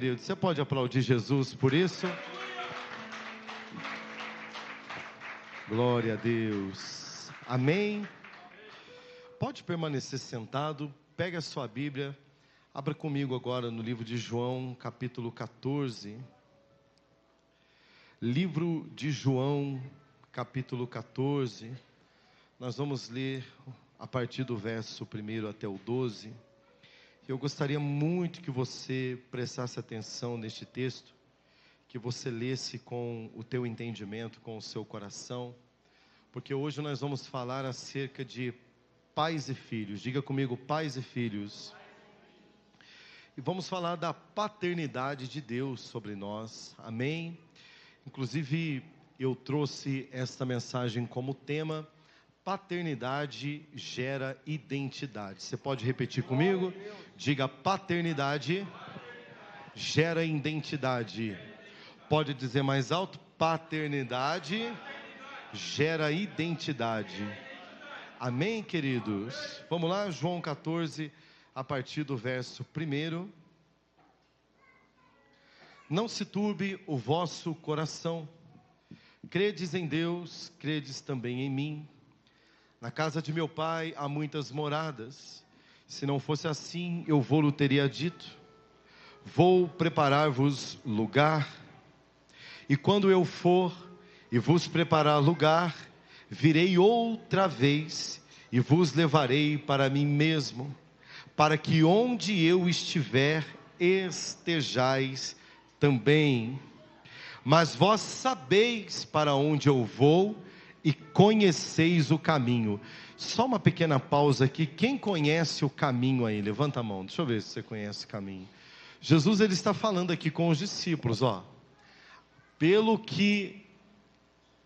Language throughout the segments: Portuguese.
Você pode aplaudir Jesus por isso? Glória a Deus. Amém. Pode permanecer sentado. Pega a sua Bíblia. Abra comigo agora no livro de João, capítulo 14. Livro de João, capítulo 14. Nós vamos ler a partir do verso 1 até o 12. Eu gostaria muito que você prestasse atenção neste texto, que você lesse com o teu entendimento, com o seu coração, porque hoje nós vamos falar acerca de pais e filhos. Diga comigo, pais e filhos. E vamos falar da paternidade de Deus sobre nós, amém? Inclusive, eu trouxe esta mensagem como tema: paternidade gera identidade. Você pode repetir comigo? Diga: paternidade gera identidade. Pode dizer mais alto: paternidade gera identidade. Amém, queridos? Vamos lá, João 14, a partir do verso 1. Não se turbe o vosso coração. Credes em Deus, credes também em mim. Na casa de meu pai há muitas moradas. Se não fosse assim, eu vou-lhe teria dito: vou preparar-vos lugar. E quando eu for e vos preparar lugar, virei outra vez e vos levarei para mim mesmo, para que onde eu estiver, estejais também. Mas vós sabeis para onde eu vou e conheceis o caminho. Só uma pequena pausa aqui. Quem conhece o caminho aí? Levanta a mão, deixa eu ver se você conhece o caminho. Jesus, ele está falando aqui com os discípulos, pelo que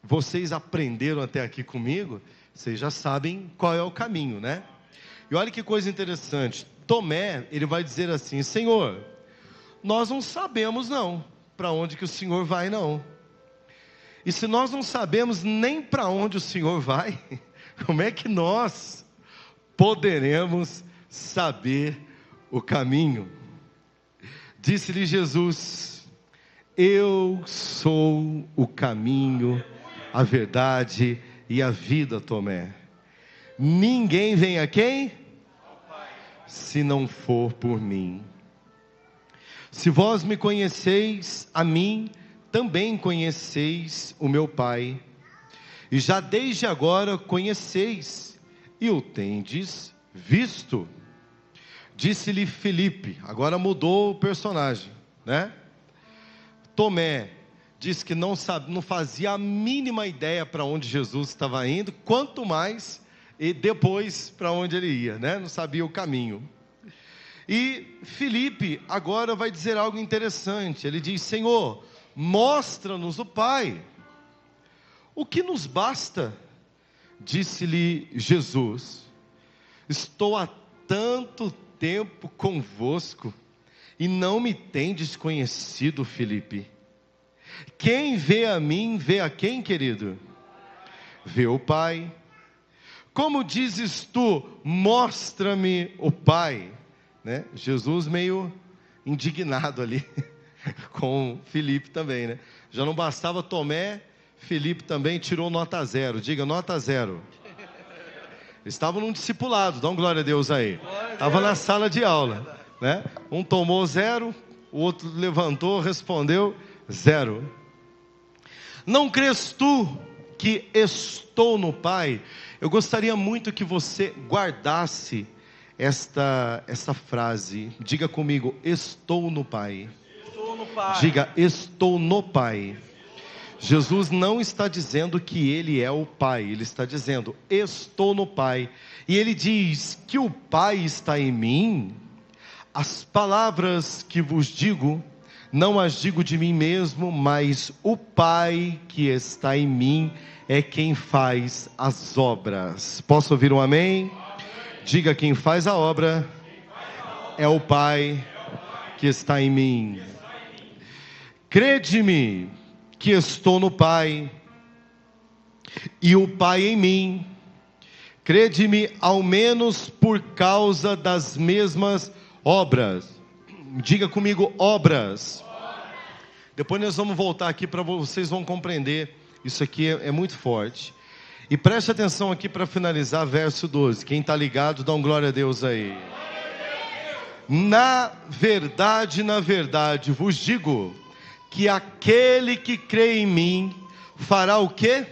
vocês aprenderam até aqui comigo, vocês já sabem qual é o caminho, né? E olha que coisa interessante. Tomé, ele vai dizer assim: Senhor, nós não sabemos não, para onde que o Senhor vai não. E se nós não sabemos nem para onde o Senhor vai, como é que nós poderemos saber o caminho? Disse-lhe Jesus: eu sou o caminho, a verdade e a vida, Tomé. Ninguém vem a quem? Se não for por mim. Se vós me conheceis a mim, também conheceis o meu Pai, e já desde agora conheceis, e o tendes visto. Disse-lhe Filipe, agora mudou o personagem, né? Tomé disse que não fazia a mínima ideia para onde Jesus estava indo, quanto mais e depois para onde ele ia, né? Não sabia o caminho. E Filipe agora vai dizer algo interessante. Ele diz: Senhor, mostra-nos o Pai. O que nos basta? Disse-lhe Jesus: estou há tanto tempo convosco e não me tendes conhecido, Filipe. Quem vê a mim, vê a quem, querido? Vê o Pai. Como dizes tu, mostra-me o Pai, né? Jesus meio indignado ali com Filipe também, né? Já não bastava Tomé, Filipe também tirou nota 0. Diga, nota 0. Estavam num discipulado, dá uma glória a Deus aí. Estava na sala de aula, né? Um tomou 0, o outro levantou, respondeu 0. Não crês tu que estou no Pai? Eu gostaria muito que você guardasse esta frase. Diga comigo: estou no Pai. Estou no Pai. Diga: estou no Pai. Jesus não está dizendo que Ele é o Pai, Ele está dizendo: estou no Pai. E Ele diz que o Pai está em mim. As palavras que vos digo, não as digo de mim mesmo, mas o Pai que está em mim é quem faz as obras. Posso ouvir um amém? Diga: quem faz a obra é o Pai que está em mim. Crede-me que estou no Pai e o Pai em mim. Crede-me ao menos por causa das mesmas obras. Diga comigo, obras. Depois nós vamos voltar aqui para vocês vão compreender. Isso aqui é muito forte. E preste atenção aqui para finalizar, verso 12. Quem está ligado, dá um glória a Deus aí. Na verdade, vos digo que aquele que crê em mim fará o quê?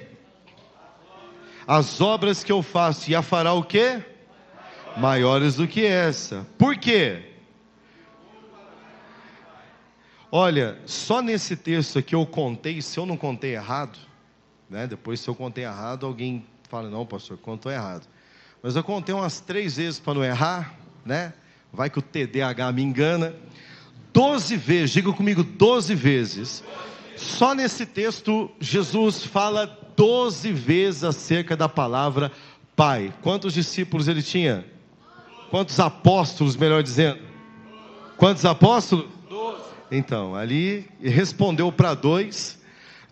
As obras que eu faço, e a fará o quê? Maiores do que essa. Por quê? Olha, só nesse texto aqui eu contei, se eu não contei errado, né? Depois se eu contei errado, alguém fala, não pastor, contou errado. Mas eu contei umas 3 vezes para não errar, né? Vai que o TDAH me engana. 12 vezes, diga comigo, 12 vezes. Só nesse texto, Jesus fala 12 vezes acerca da palavra Pai. Quantos discípulos ele tinha? Quantos apóstolos, melhor dizendo? Quantos apóstolos? 12. Então, ali respondeu para 2,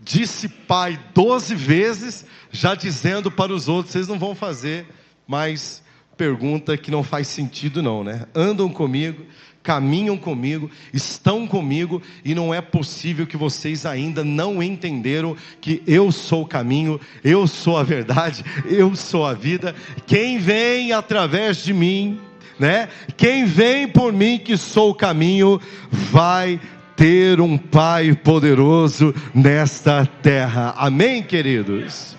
disse Pai 12 vezes, já dizendo para os outros, vocês não vão fazer mais pergunta que não faz sentido não, né? Andam comigo, caminham comigo, estão comigo, e não é possível que vocês ainda não entenderam que eu sou o caminho, eu sou a verdade, eu sou a vida. Quem vem através de mim, né? Quem vem por mim, que sou o caminho, vai ter um Pai poderoso nesta terra. Amém, queridos?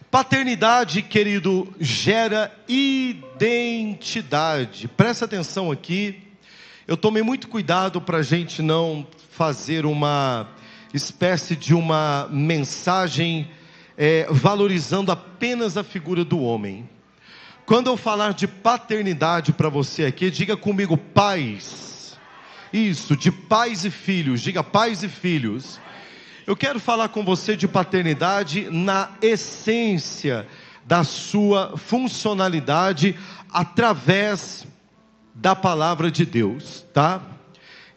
Paternidade, querido, gera identidade. Presta atenção aqui. Eu tomei muito cuidado para a gente não fazer uma espécie de uma mensagem valorizando apenas a figura do homem. Quando eu falar de paternidade para você aqui, diga comigo, pais. Isso, de pais e filhos. Diga pais e filhos. Eu quero falar com você de paternidade na essência da sua funcionalidade através da palavra de Deus, tá?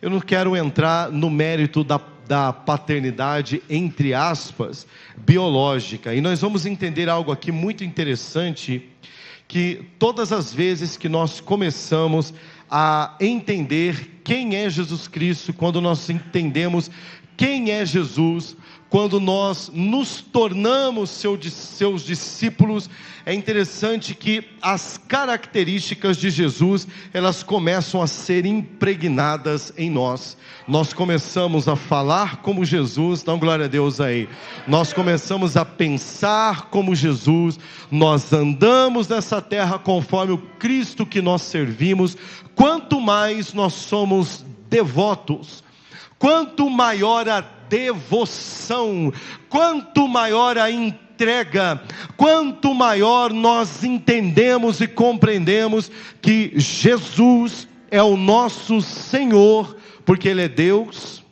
Eu não quero entrar no mérito da paternidade, entre aspas, biológica. E nós vamos entender algo aqui muito interessante, que todas as vezes que nós começamos a entender quem é Jesus Cristo, quando nós entendemos quem é Jesus, quando nós nos tornamos seus discípulos, é interessante que as características de Jesus, elas começam a ser impregnadas em nós. Nós começamos a falar como Jesus, dá glória a Deus aí. Nós começamos a pensar como Jesus, nós andamos nessa terra conforme o Cristo que nós servimos. Quanto mais nós somos devotos, quanto maior a devoção, quanto maior a entrega, quanto maior nós entendemos e compreendemos que Jesus é o nosso Senhor, porque Ele é Deus,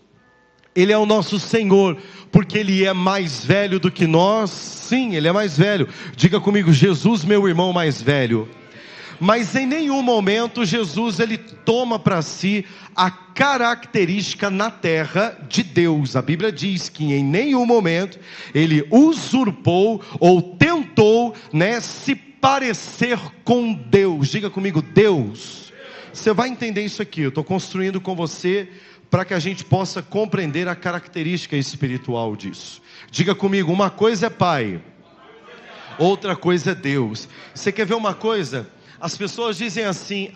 Ele é o nosso Senhor, porque Ele é mais velho do que nós. Sim, Ele é mais velho. Diga comigo, Jesus, meu irmão mais velho. Mas em nenhum momento Jesus ele toma para si a característica na terra de Deus. A Bíblia diz que em nenhum momento ele usurpou ou tentou, se parecer com Deus. Diga comigo, Deus. Você vai entender isso aqui. Eu estou construindo com você para que a gente possa compreender a característica espiritual disso. Diga comigo, uma coisa é Pai, outra coisa é Deus. Você quer ver uma coisa? As pessoas dizem assim,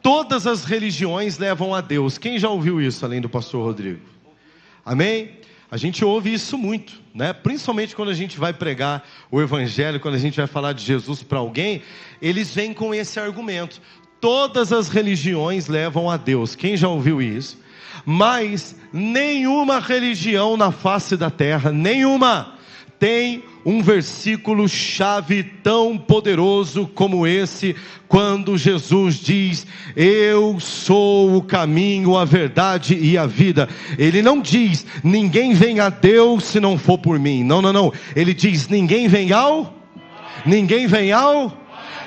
todas as religiões levam a Deus. Quem já ouviu isso, além do pastor Rodrigo? Amém? A gente ouve isso muito, principalmente quando a gente vai pregar o evangelho, quando a gente vai falar de Jesus para alguém, eles vêm com esse argumento. Todas as religiões levam a Deus. Quem já ouviu isso? Mas nenhuma religião na face da terra, nenhuma, tem um versículo chave tão poderoso como esse, quando Jesus diz, eu sou o caminho, a verdade e a vida. Ele não diz, ninguém vem a Deus se não for por mim. Não. Ele diz, ninguém vem ao?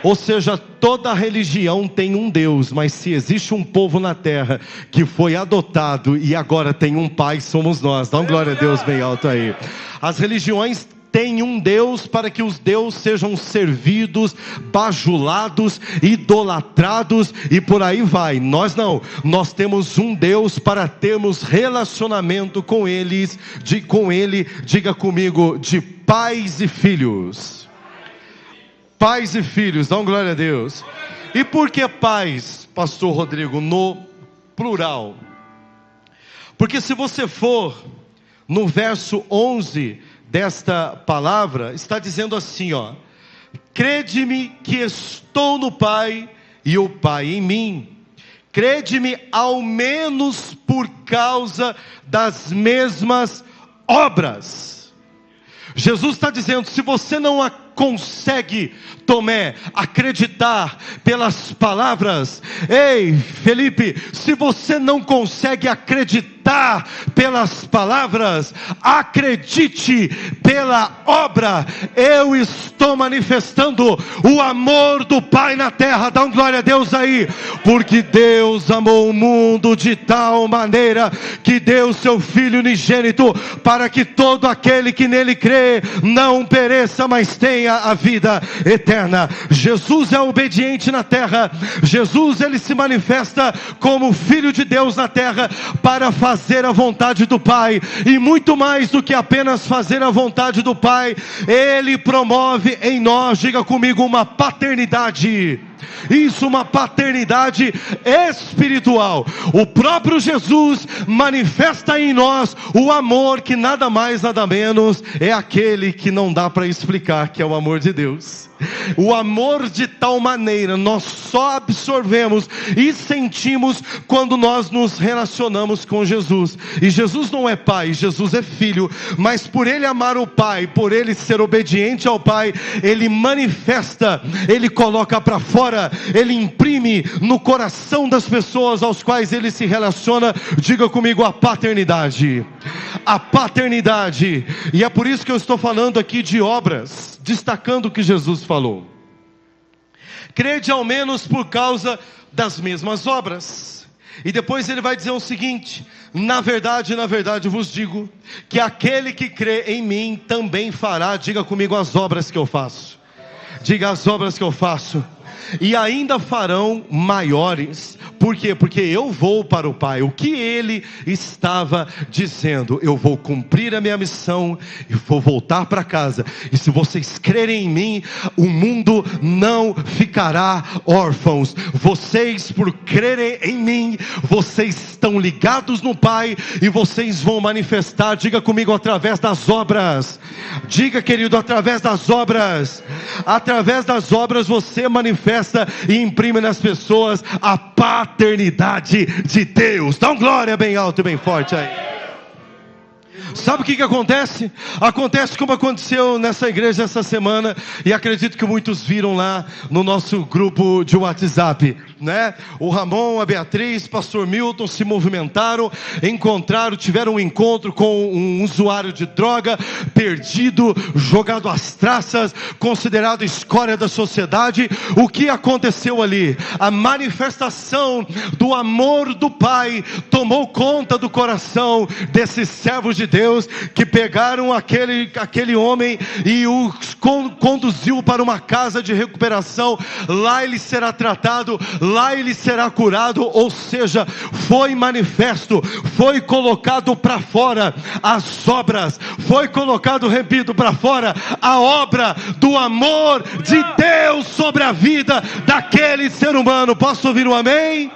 Ou seja, toda religião tem um Deus, mas se existe um povo na terra que foi adotado e agora tem um Pai, somos nós. Dá uma glória a Deus bem alto aí. As religiões tem um Deus para que os deuses sejam servidos, bajulados, idolatrados e por aí vai. Nós não, nós temos um Deus para termos relacionamento com Ele, diga comigo, de pais e filhos. Pais e filhos, dá uma glória a Deus. E por que pais, pastor Rodrigo, no plural? Porque se você for no verso 11 desta palavra, está dizendo assim, ó: crede-me que estou no Pai e o Pai em mim. Crede-me ao menos por causa das mesmas obras. Jesus está dizendo, se você não consegue, Tomé, acreditar pelas palavras, ei Felipe, se você não consegue acreditar pelas palavras, acredite pela obra. Eu estou manifestando o amor do Pai na terra. Dá um glória a Deus aí, porque Deus amou o mundo de tal maneira que deu seu Filho unigênito, para que todo aquele que nele crê não pereça, mas tenha a vida eterna. Jesus é obediente na terra. Jesus, ele se manifesta como Filho de Deus na terra para fazer a vontade do Pai, e muito mais do que apenas fazer a vontade do Pai, ele promove em nós, diga comigo, uma paternidade. Isso, uma paternidade espiritual. O próprio Jesus manifesta em nós o amor que nada mais nada menos é aquele que não dá para explicar, que é o amor de Deus. O amor de tal maneira nós só absorvemos e sentimos quando nós nos relacionamos com Jesus. E Jesus não é pai, Jesus é filho, mas por ele amar o Pai, por ele ser obediente ao Pai, ele manifesta, ele coloca para fora, ele imprime no coração das pessoas aos quais ele se relaciona, diga comigo, a paternidade. A paternidade. E é por isso que eu estou falando aqui de obras, destacando o que Jesus falou. Crede ao menos por causa das mesmas obras. E depois ele vai dizer o seguinte: na verdade vos digo, que aquele que crê em mim também fará, diga comigo, as obras que eu faço. Diga, as obras que eu faço. E ainda farão maiores. Por quê? Porque eu vou para o Pai. O que ele estava dizendo: eu vou cumprir a minha missão e vou voltar para casa. E se vocês crerem em mim, o mundo não ficará órfãos. Vocês, por crerem em mim, vocês estão ligados no Pai, e vocês vão manifestar, diga comigo, através das obras. Diga, querido, através das obras. Através das obras você manifesta e imprime nas pessoas a paternidade de Deus. Dá uma glória bem alto e bem forte aí. Sabe o que acontece? Acontece como aconteceu nessa igreja essa semana, e acredito que muitos viram lá no nosso grupo de WhatsApp, né? O Ramon, a Beatriz, pastor Milton se movimentaram, tiveram um encontro com um usuário de droga, perdido, jogado às traças, considerado escória da sociedade. O que aconteceu ali? A manifestação do amor do Pai tomou conta do coração desses servos de Deus, que pegaram aquele homem e o conduziu para uma casa de recuperação. Lá ele será tratado, lá ele será curado. Ou seja, foi manifesto, foi colocado para fora as obras, foi colocado, repito, para fora a obra do amor de Deus sobre a vida daquele ser humano. Posso ouvir um amém?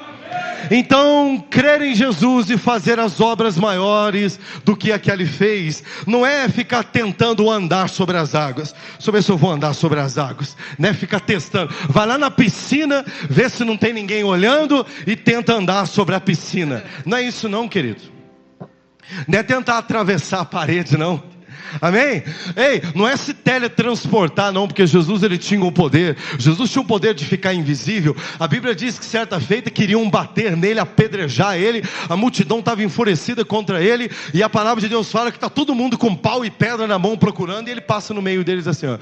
Então, crer em Jesus e fazer as obras maiores do que a que ele fez, não é ficar tentando andar sobre as águas. Deixa eu ver se eu vou andar sobre as águas, né? Ficar testando, vai lá na piscina, vê se não tem ninguém olhando e tenta andar sobre a piscina. Não é isso não, querido. Não é tentar atravessar a parede não. Amém? Ei, não é se teletransportar não, porque Jesus, ele tinha o poder. Jesus tinha o poder de ficar invisível. A Bíblia diz que certa feita queriam bater nele, apedrejar ele. A multidão estava enfurecida contra ele, e a palavra de Deus fala que está todo mundo com pau e pedra na mão procurando, e ele passa no meio deles assim, ó.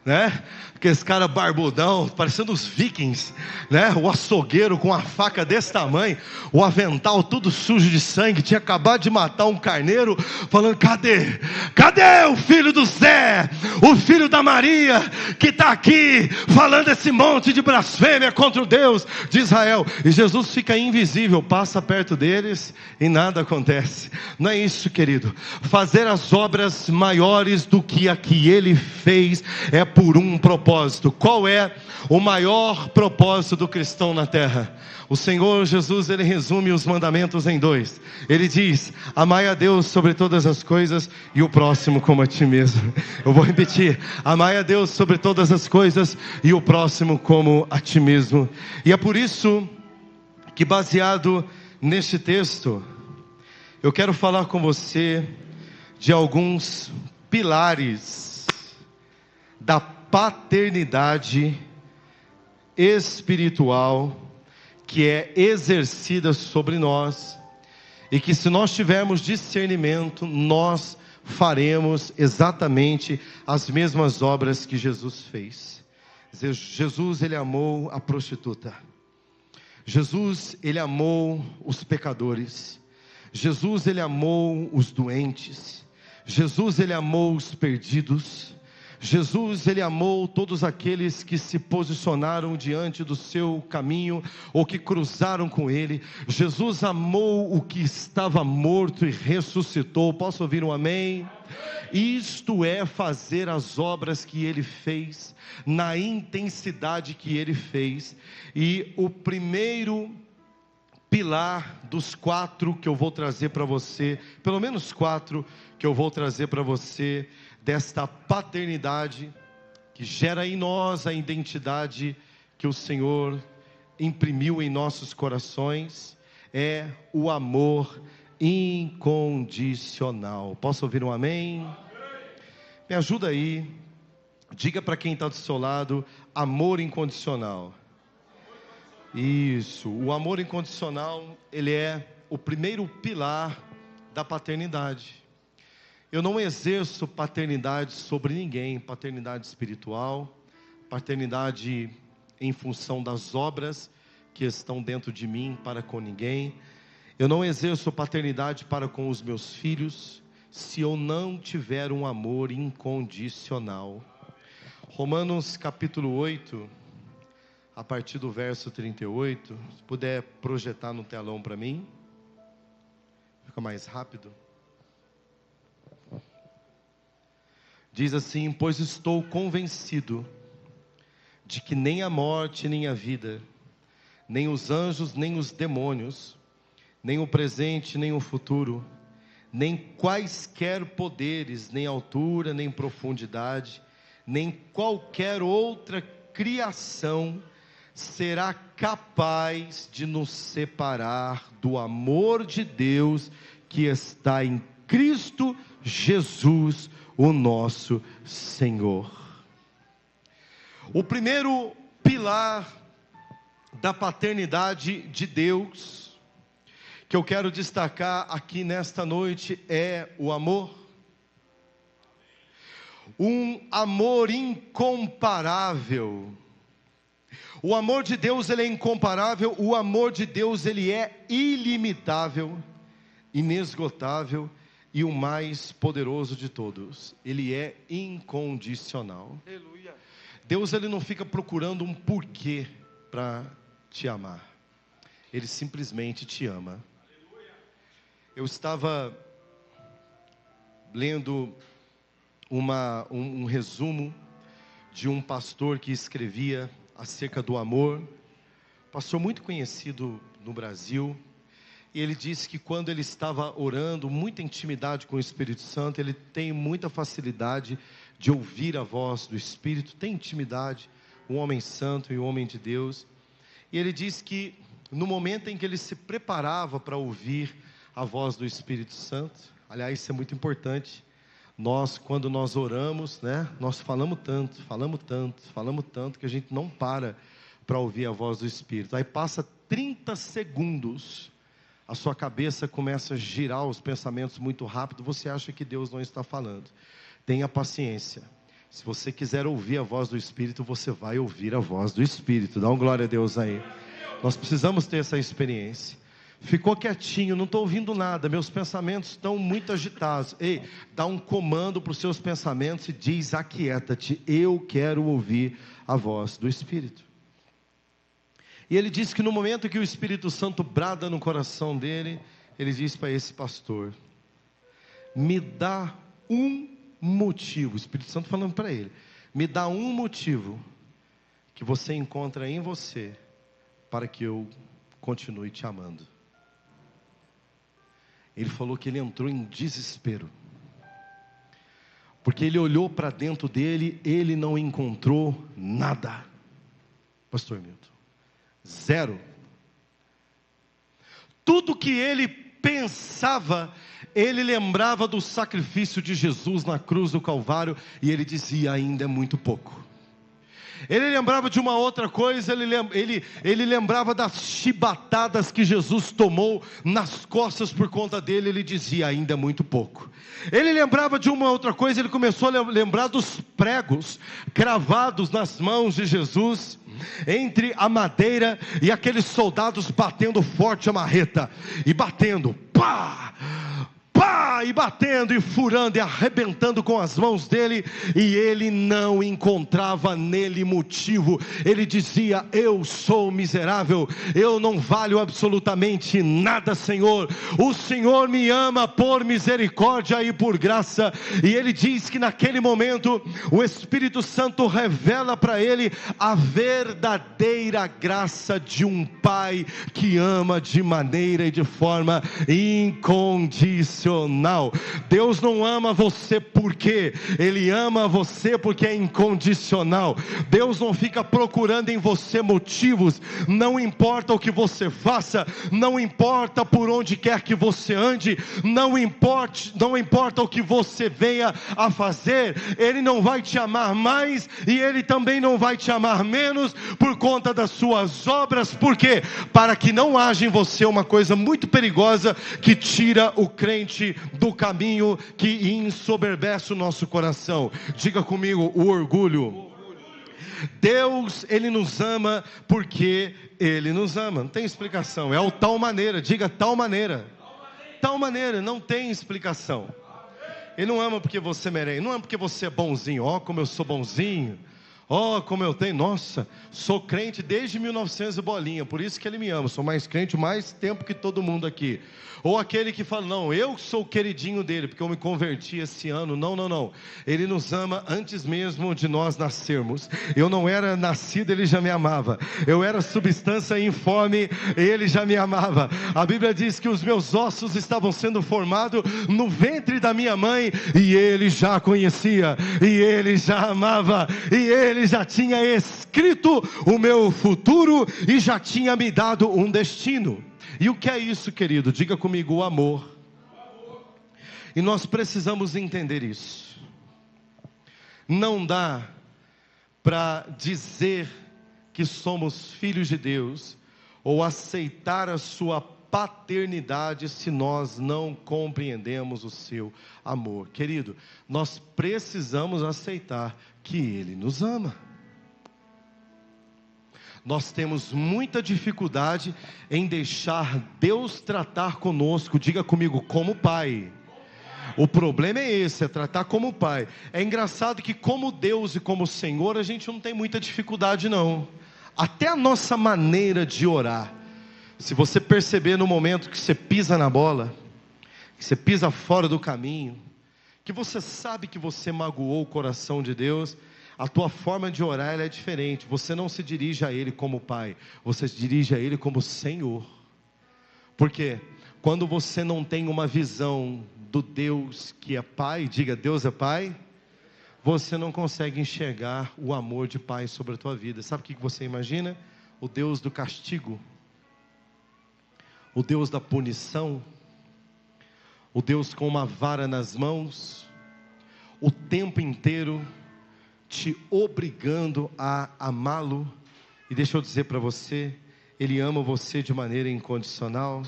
Né? aqueles caras barbudão, parecendo os vikings, né? O açougueiro com a faca desse tamanho, o avental tudo sujo de sangue, tinha acabado de matar um carneiro, falando: cadê? Cadê o filho do Zé? O filho da Maria, que está aqui, falando esse monte de blasfêmia contra o Deus de Israel. E Jesus fica invisível, passa perto deles e nada acontece. Não é isso, querido. Fazer as obras maiores do que a que ele fez é por um propósito. Qual é o maior propósito do cristão na terra? O Senhor Jesus, ele resume os mandamentos em 2. Ele diz: amai a Deus sobre todas as coisas e o próximo como a ti mesmo. Eu vou repetir: amai a Deus sobre todas as coisas e o próximo como a ti mesmo. E é por isso que, baseado neste texto, eu quero falar com você de alguns pilares da paternidade espiritual que é exercida sobre nós, e que, se nós tivermos discernimento, nós faremos exatamente as mesmas obras que Jesus fez. Jesus, ele amou a prostituta. Jesus, ele amou os pecadores. Jesus, ele amou os doentes. Jesus, ele amou os perdidos. Jesus, ele amou todos aqueles que se posicionaram diante do seu caminho, ou que cruzaram com ele. Jesus amou o que estava morto e ressuscitou. Posso ouvir um amém? Isto é fazer as obras que ele fez, na intensidade que ele fez. E o primeiro pilar dos 4 que eu vou trazer para você, pelo menos 4 que eu vou trazer para você, desta paternidade que gera em nós a identidade que o Senhor imprimiu em nossos corações, é o amor incondicional. Posso ouvir um amém? Me ajuda aí, diga para quem está do seu lado: amor incondicional. Isso, o amor incondicional, ele é o primeiro pilar da paternidade. Eu não exerço paternidade sobre ninguém, paternidade espiritual, paternidade em função das obras que estão dentro de mim para com ninguém. Eu não exerço paternidade para com os meus filhos, se eu não tiver um amor incondicional. Romanos capítulo 8, a partir do verso 38, se puder projetar no telão para mim, fica mais rápido. Diz assim: pois estou convencido de que nem a morte, nem a vida, nem os anjos, nem os demônios, nem o presente, nem o futuro, nem quaisquer poderes, nem altura, nem profundidade, nem qualquer outra criação será capaz de nos separar do amor de Deus que está em Cristo Jesus, o nosso Senhor. O primeiro pilar da paternidade de Deus que eu quero destacar aqui nesta noite é o amor. Um amor incomparável. O amor de Deus, ele é incomparável. O amor de Deus, ele é ilimitável, inesgotável e o mais poderoso de todos. Ele é incondicional. Aleluia. Deus, ele não fica procurando um porquê para te amar. Ele simplesmente te ama. Aleluia. Eu estava lendo um resumo de um pastor que escrevia acerca do amor, pastor muito conhecido no Brasil. E ele disse que quando ele estava orando, muita intimidade com o Espírito Santo, ele tem muita facilidade de ouvir a voz do Espírito, tem intimidade, um homem santo e um homem de Deus. E ele disse que no momento em que ele se preparava para ouvir a voz do Espírito Santo, aliás, isso é muito importante, quando nós oramos, né, nós falamos tanto, que a gente não para ouvir a voz do Espírito. Aí passa 30 segundos, a sua cabeça começa a girar os pensamentos muito rápido, você acha que Deus não está falando. Tenha paciência, Se você quiser ouvir a voz do Espírito, você vai ouvir a voz do Espírito. Dá um glória a Deus aí. Nós precisamos ter essa experiência. Ficou quietinho, não estou ouvindo nada, meus pensamentos estão muito agitados. Ei, dá um comando para os seus pensamentos e diz: aquieta-te, eu quero ouvir a voz do Espírito. E ele diz que no momento que o Espírito Santo brada no coração dele, ele diz para esse pastor: me dá um motivo. O Espírito Santo falando para ele: me dá um motivo que você encontra em você para que eu continue te amando. Ele falou que ele entrou em desespero, porque ele olhou para dentro dele, ele não encontrou nada. Pastor Milton, zero. Tudo que ele pensava, ele lembrava do sacrifício de Jesus na cruz do Calvário, e ele dizia: ainda é muito pouco. Ele lembrava de uma outra coisa, ele lembrava das chibatadas que Jesus tomou nas costas por conta dele, ele dizia: ainda é muito pouco. Ele lembrava de uma outra coisa, ele começou a lembrar dos pregos cravados nas mãos de Jesus, entre a madeira e aqueles soldados batendo forte a marreta, e batendo, pá! E batendo e furando e arrebentando com as mãos dele, e ele não encontrava nele motivo. Ele dizia: eu sou miserável, eu não valho absolutamente nada, Senhor. O Senhor me ama por misericórdia e por graça. E ele diz que naquele momento o Espírito Santo revela para ele a verdadeira graça de um pai que ama de maneira e de forma incondicional. Deus não ama você porque Ele ama você porque é incondicional. Deus não fica procurando em você motivos. Não importa o que você faça, não importa por onde quer que você ande, não importa o que você venha a fazer, Ele não vai te amar mais, e Ele também não vai te amar menos por conta das suas obras. Por quê? Para que não haja em você uma coisa muito perigosa que tira o crente do caminho, que ensoberbece o nosso coração. Diga comigo: o orgulho. Deus, Ele nos ama porque Ele nos ama. Não tem explicação, é o tal maneira. Diga: tal maneira. Tal maneira, não tem explicação. Ele não ama porque você merece, não ama porque você é bonzinho. Ó, como eu sou bonzinho, ó, como eu tenho, nossa, sou crente desde 1900 e bolinha, por isso que Ele me ama. Sou mais crente mais tempo que todo mundo aqui. Ou aquele que fala: não, eu sou o queridinho dele porque eu me converti esse ano. Não, Ele nos ama antes mesmo de nós nascermos. Eu não era nascido, Ele já me amava. Eu era substância informe, Ele já me amava. A Bíblia diz que os meus ossos estavam sendo formados no ventre da minha mãe, e Ele já conhecia, e Ele já amava, e Ele já tinha escrito o meu futuro, e já tinha me dado um destino. E o que é isso, querido? Diga comigo: o amor. E nós precisamos entender isso. Não dá para dizer que somos filhos de Deus, ou aceitar a sua paternidade, se nós não compreendemos o seu amor. Querido, nós precisamos aceitar que Ele nos ama. Nós temos muita dificuldade em deixar Deus tratar conosco, diga comigo, como Pai. O problema é esse, é tratar como Pai. É engraçado que como Deus e como Senhor, a gente não tem muita dificuldade não. Até a nossa maneira de orar, se você perceber no momento que você pisa na bola, que você pisa fora do caminho, que você sabe que você magoou o coração de Deus, a tua forma de orar ela é diferente. Você não se dirige a Ele como Pai, você se dirige a Ele como Senhor. Porque quando você não tem uma visão do Deus que é Pai, diga: Deus é Pai, você não consegue enxergar o amor de Pai sobre a tua vida. Sabe o que você imagina? O Deus do castigo, o Deus da punição, o Deus com uma vara nas mãos, o tempo inteiro te obrigando a amá-lo. E deixa eu dizer para você, Ele ama você de maneira incondicional.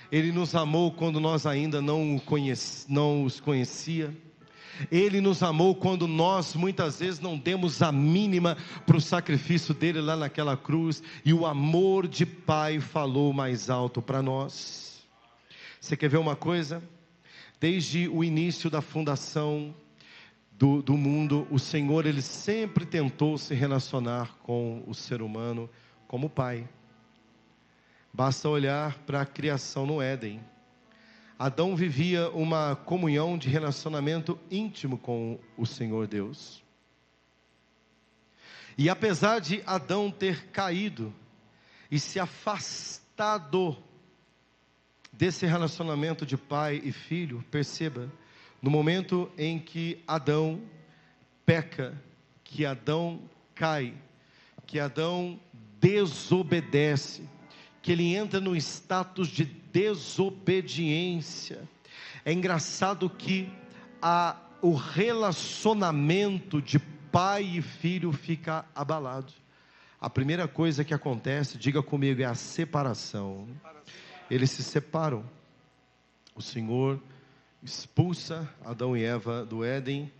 Ele nos amou quando nós ainda não os conhecia. Ele nos amou quando nós muitas vezes não demos a mínima para o sacrifício dele lá naquela cruz, e o amor de pai falou mais alto para nós. Você quer ver uma coisa? Desde o início da fundação do mundo, o Senhor, ele sempre tentou se relacionar com o ser humano como pai. Basta olhar para a criação no Éden. Adão vivia uma comunhão de relacionamento íntimo com o Senhor Deus. E apesar de Adão ter caído e se afastado desse relacionamento de pai e filho, perceba, no momento em que Adão peca, que Adão cai, que Adão desobedece, que ele entra no status de desobediência, é engraçado que o relacionamento de pai e filho fica abalado. A primeira coisa que acontece, diga comigo, é a separação. Eles se separam. O Senhor expulsa Adão e Eva do Éden,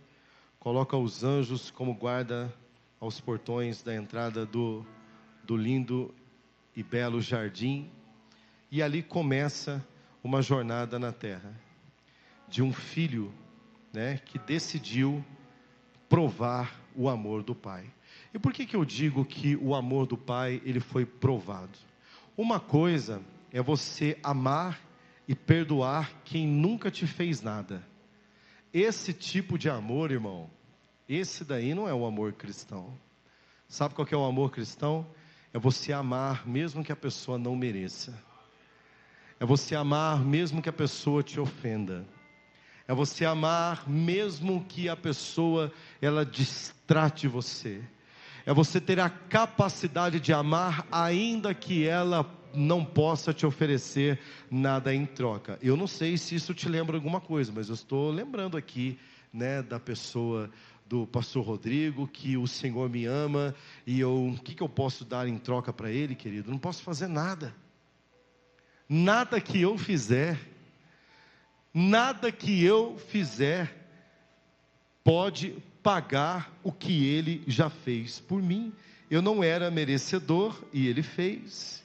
coloca os anjos como guarda aos portões da entrada do lindo e belo jardim, e ali começa uma jornada na terra, de um filho, que decidiu provar o amor do pai. E por que eu digo que o amor do pai, ele foi provado? Uma coisa é você amar e perdoar quem nunca te fez nada. Esse tipo de amor, irmão, esse daí não é o amor cristão. Sabe qual que é o amor cristão? É você amar mesmo que a pessoa não mereça. É você amar mesmo que a pessoa te ofenda. É você amar mesmo que a pessoa, ela distrate você. É você ter a capacidade de amar ainda que ela não possa te oferecer nada em troca. Eu não sei se isso te lembra alguma coisa, mas eu estou lembrando aqui, da pessoa do pastor Rodrigo, que o Senhor me ama, e o que eu posso dar em troca para ele, querido? Não posso fazer nada. Nada que eu fizer pode pagar o que ele já fez por mim. Eu não era merecedor e ele fez.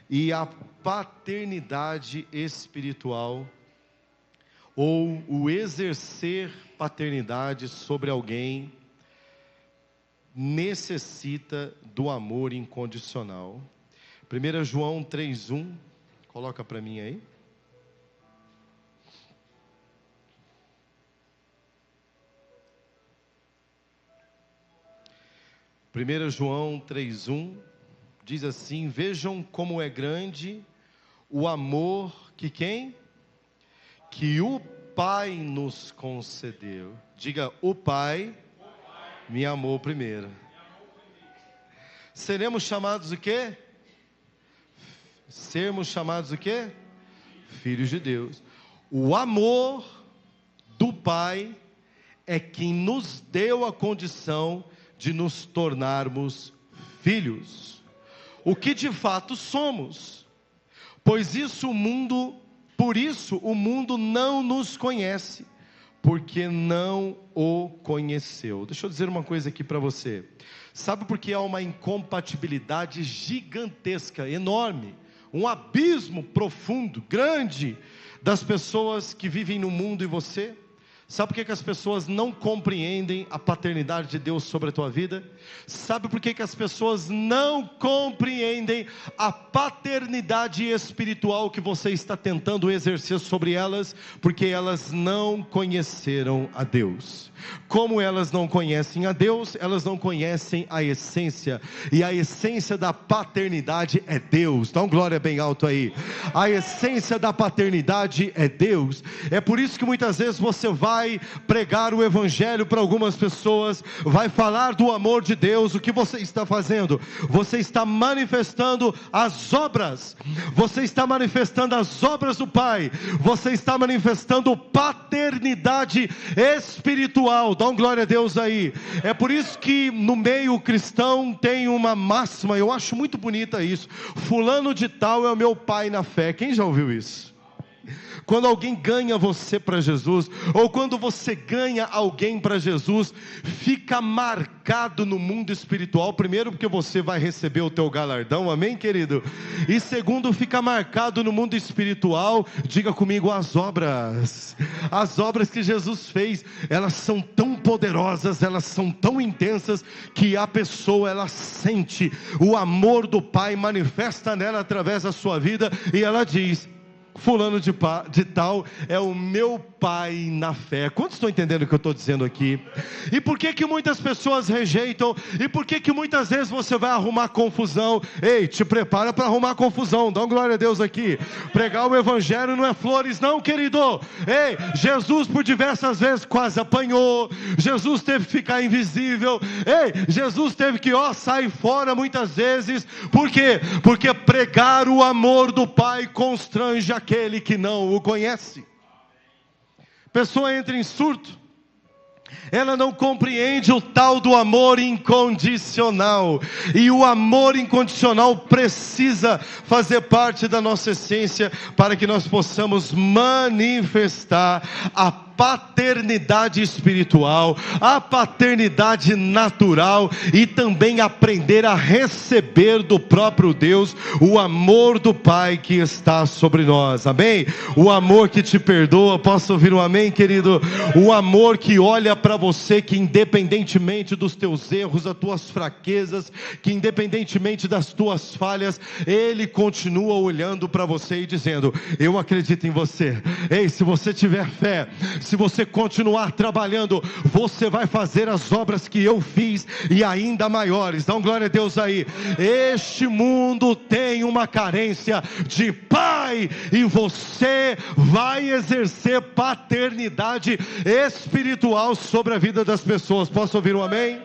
E a paternidade espiritual, ou o exercer paternidade sobre alguém, necessita do amor incondicional. 1 João 3:1, coloca para mim aí. Primeira João 3:1 diz assim: vejam como é grande o amor que quem? Que o Pai nos concedeu. Diga, o Pai me amou primeiro. Seremos chamados o quê? Sermos chamados o quê? Filhos de Deus. O amor do Pai é quem nos deu a condição de nos tornarmos filhos, o que de fato somos, por isso o mundo não nos conhece, porque não o conheceu. Deixa eu dizer uma coisa aqui para você. Sabe por que há uma incompatibilidade gigantesca, enorme, um abismo profundo, grande, das pessoas que vivem no mundo e você? Sabe por que as pessoas não compreendem a paternidade de Deus sobre a tua vida? Sabe por que as pessoas não compreendem a paternidade espiritual que você está tentando exercer sobre elas? Porque elas não conheceram a Deus. Como elas não conhecem a Deus, elas não conhecem a essência. E a essência da paternidade é Deus. Dá um glória bem alto aí. A essência da paternidade é Deus. É por isso que muitas vezes você vai pregar o evangelho para algumas pessoas, vai falar do amor de Deus. O que você está fazendo? Você está manifestando as obras. Você está manifestando as obras do Pai. Você está manifestando paternidade espiritual. Dá um glória a Deus aí. É por isso que no meio cristão tem uma máxima, eu acho muito bonita isso: fulano de tal é o meu pai na fé. Quem já ouviu isso? Quando alguém ganha você para Jesus, ou quando você ganha alguém para Jesus, fica marcado no mundo espiritual. Primeiro, porque você vai receber o teu galardão, amém, querido? E segundo, fica marcado no mundo espiritual. Diga comigo, as obras que Jesus fez, elas são tão poderosas, elas são tão intensas, que a pessoa, ela sente o amor do Pai, manifesta nela através da sua vida, e ela diz: fulano de tal é o meu pai na fé. Quantos estão entendendo o que eu estou dizendo aqui? E por que muitas pessoas rejeitam? E por que muitas vezes você vai arrumar confusão? Ei, te prepara para arrumar confusão. Dá uma glória a Deus aqui. Pregar o evangelho não é flores não, querido. Ei, Jesus por diversas vezes quase apanhou. Jesus teve que ficar invisível. Ei, Jesus teve que sair fora muitas vezes. Por quê? Porque pregar o amor do Pai constrange aquele que não o conhece. Pessoa entra em surto, ela não compreende o tal do amor incondicional, e o amor incondicional precisa fazer parte da nossa essência, para que nós possamos manifestar a paternidade espiritual, a paternidade natural, e também aprender a receber do próprio Deus o amor do Pai que está sobre nós, amém? O amor que te perdoa. Posso ouvir um amém, querido? O amor que olha para você, que independentemente dos teus erros, das tuas fraquezas, que independentemente das tuas falhas, Ele continua olhando para você e dizendo: eu acredito em você. Ei, se você tiver fé, se você continuar trabalhando, você vai fazer as obras que eu fiz, e ainda maiores. Dá glória a Deus aí. Este mundo tem uma carência de pai, e você vai exercer paternidade espiritual sobre a vida das pessoas. Posso ouvir um amém?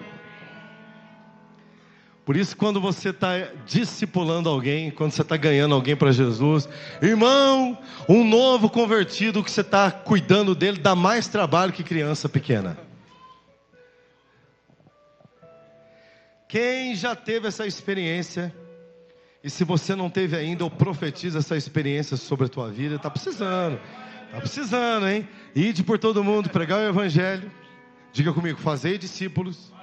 Por isso, quando você está discipulando alguém, quando você está ganhando alguém para Jesus, irmão, um novo convertido que você está cuidando dele, dá mais trabalho que criança pequena. Quem já teve essa experiência? E se você não teve ainda, eu profetizo essa experiência sobre a tua vida. Está precisando, hein? Ide por todo mundo, pregar o evangelho. Diga comigo, fazer discípulos.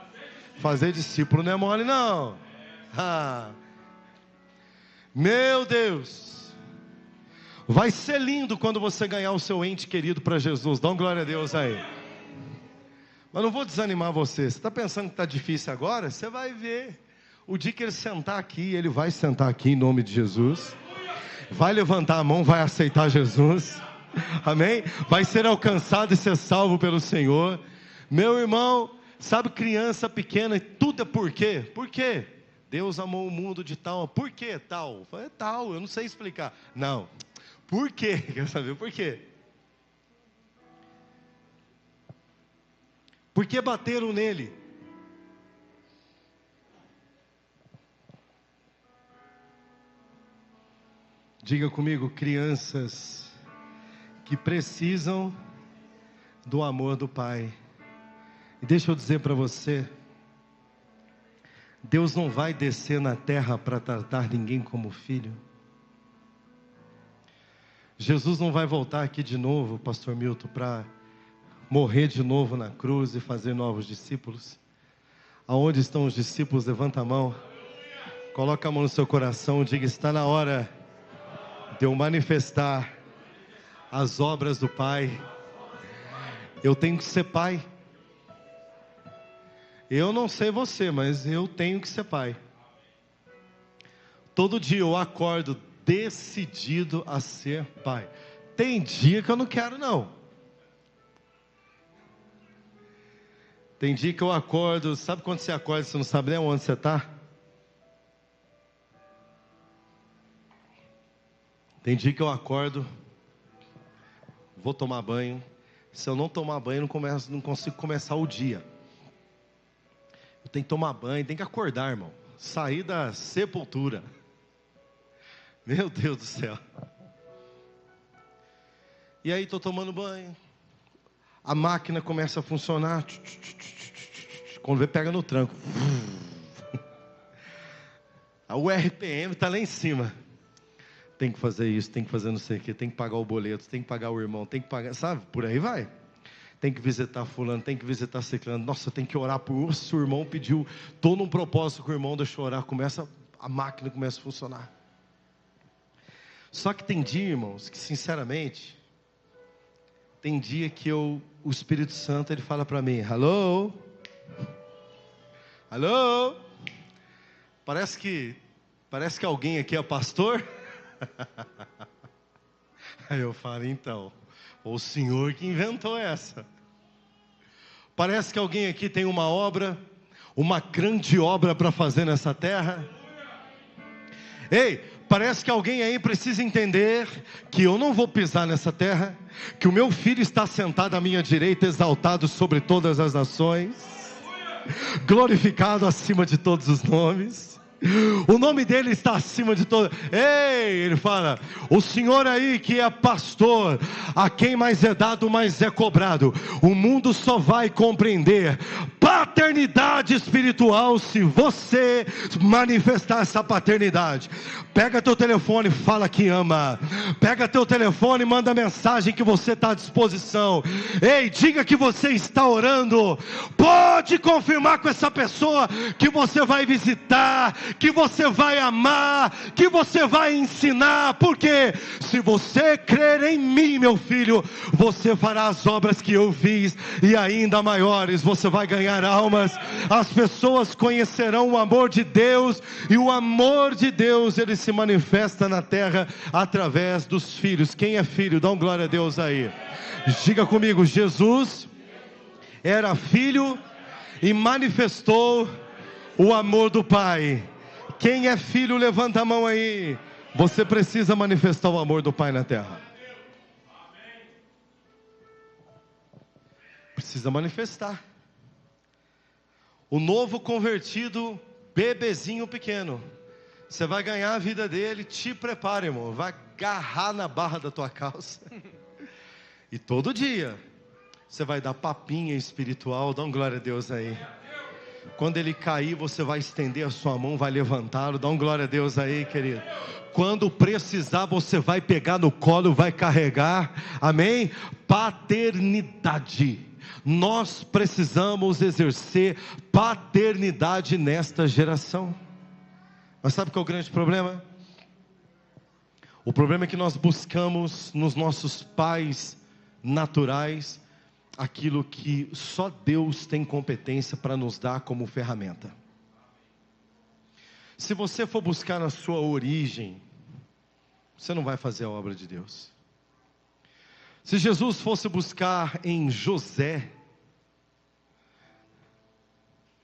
Fazer discípulo não é mole não. Meu Deus, vai ser lindo quando você ganhar o seu ente querido para Jesus. Dá uma glória a Deus aí. Mas não vou desanimar você. Você está pensando que está difícil agora? Você vai ver. O dia que ele sentar aqui, ele vai sentar aqui em nome de Jesus. Vai levantar a mão, vai aceitar Jesus. Amém? Vai ser alcançado e ser salvo pelo Senhor. Meu irmão, sabe, criança pequena, tudo é por quê? Por quê? Deus amou o mundo de tal. Por que tal? É tal, eu não sei explicar. Não. Por quê? Quer saber por quê? Por que bateram nele? Diga comigo, crianças que precisam do amor do Pai. E deixa eu dizer para você, Deus não vai descer na terra para tratar ninguém como filho. Jesus não vai voltar aqui de novo, pastor Milton, para morrer de novo na cruz e fazer novos discípulos. Aonde estão os discípulos? Levanta a mão, coloca a mão no seu coração, diga: está na hora de eu manifestar as obras do Pai. Eu tenho que ser pai. Eu não sei você, mas eu tenho que ser pai. Todo dia eu acordo decidido a ser pai. Tem dia que eu não quero não. Tem dia que eu acordo, sabe quando você acorda e você não sabe nem onde você está? Tem dia que eu acordo, vou tomar banho. Se eu não tomar banho, não consigo começar o dia. Eu tenho que tomar banho, tenho que acordar, irmão. Sair da sepultura. Meu Deus do céu. E aí estou tomando banho. A máquina começa a funcionar. Quando vê, pega no tranco. O RPM está lá em cima. tem que fazer isso, tem que fazer não sei o que, tem que pagar o boleto, tem que pagar o irmão, tem que pagar, sabe, por aí vai. Tem que visitar fulano, tem que visitar ciclano, nossa, tem que orar por, se o irmão pediu, estou num propósito com o irmão, deixa eu orar, a máquina começa a funcionar. Só que tem dia, irmãos, que sinceramente, tem dia que o Espírito Santo, ele fala para mim, alô? Alô? Parece que alguém aqui é pastor? Aí eu falo, então, o senhor que inventou essa. Parece que alguém aqui tem uma obra, uma grande obra para fazer nessa terra. Ei, parece que alguém aí precisa entender que eu não vou pisar nessa terra, que o meu filho está sentado à minha direita, exaltado sobre todas as nações, glorificado acima de todos os nomes. O nome dele está acima de todo. Ei, ele fala, o senhor aí que é pastor, a quem mais é dado, mais é cobrado. O mundo só vai compreender paternidade espiritual se você manifestar essa paternidade. Pega teu telefone, fala que ama. Pega teu telefone, manda mensagem que você está à disposição. Ei, diga que você está orando. Pode confirmar com essa pessoa que você vai visitar, que você vai amar, que você vai ensinar. Porque se você crer em mim, meu filho, você fará as obras que eu fiz e ainda maiores. Você vai ganhar almas. As pessoas conhecerão o amor de Deus, e o amor de Deus, ele se manifesta na terra através dos filhos. Quem é filho? Dá um glória a Deus aí. Diga comigo, Jesus era filho e manifestou o amor do Pai. Quem é filho, levanta a mão aí. Você precisa manifestar o amor do Pai na terra. Precisa manifestar. O novo convertido, bebezinho pequeno, você vai ganhar a vida dele. Te prepara, irmão, vai agarrar na barra da tua calça. E todo dia você vai dar papinha espiritual. Dá um glória a Deus aí. Quando ele cair, você vai estender a sua mão, vai levantá-lo. Dá um glória a Deus aí, querido. Quando precisar, você vai pegar no colo, vai carregar. Amém? Paternidade. Nós precisamos exercer paternidade nesta geração. Mas sabe qual é o grande problema? O problema é que nós buscamos nos nossos pais naturais aquilo que só Deus tem competência para nos dar como ferramenta. Se você for buscar na sua origem, você não vai fazer a obra de Deus. Se Jesus fosse buscar em José,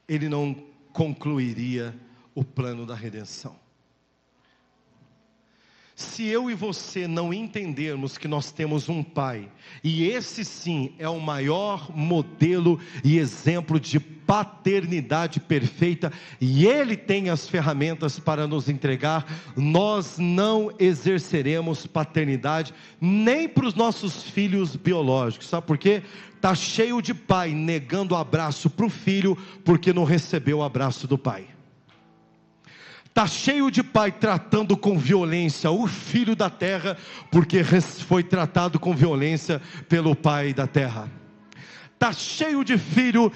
ele não concluiria o plano da redenção. Se eu e você não entendermos que nós temos um Pai, e esse sim é o maior modelo e exemplo de paternidade perfeita, e Ele tem as ferramentas para nos entregar, nós não exerceremos paternidade nem para os nossos filhos biológicos. Sabe por quê? Está cheio de pai negando o abraço para o filho, porque não recebeu o abraço do pai. Está cheio de pai tratando com violência o filho da terra, porque foi tratado com violência pelo pai da terra. Está cheio de filho,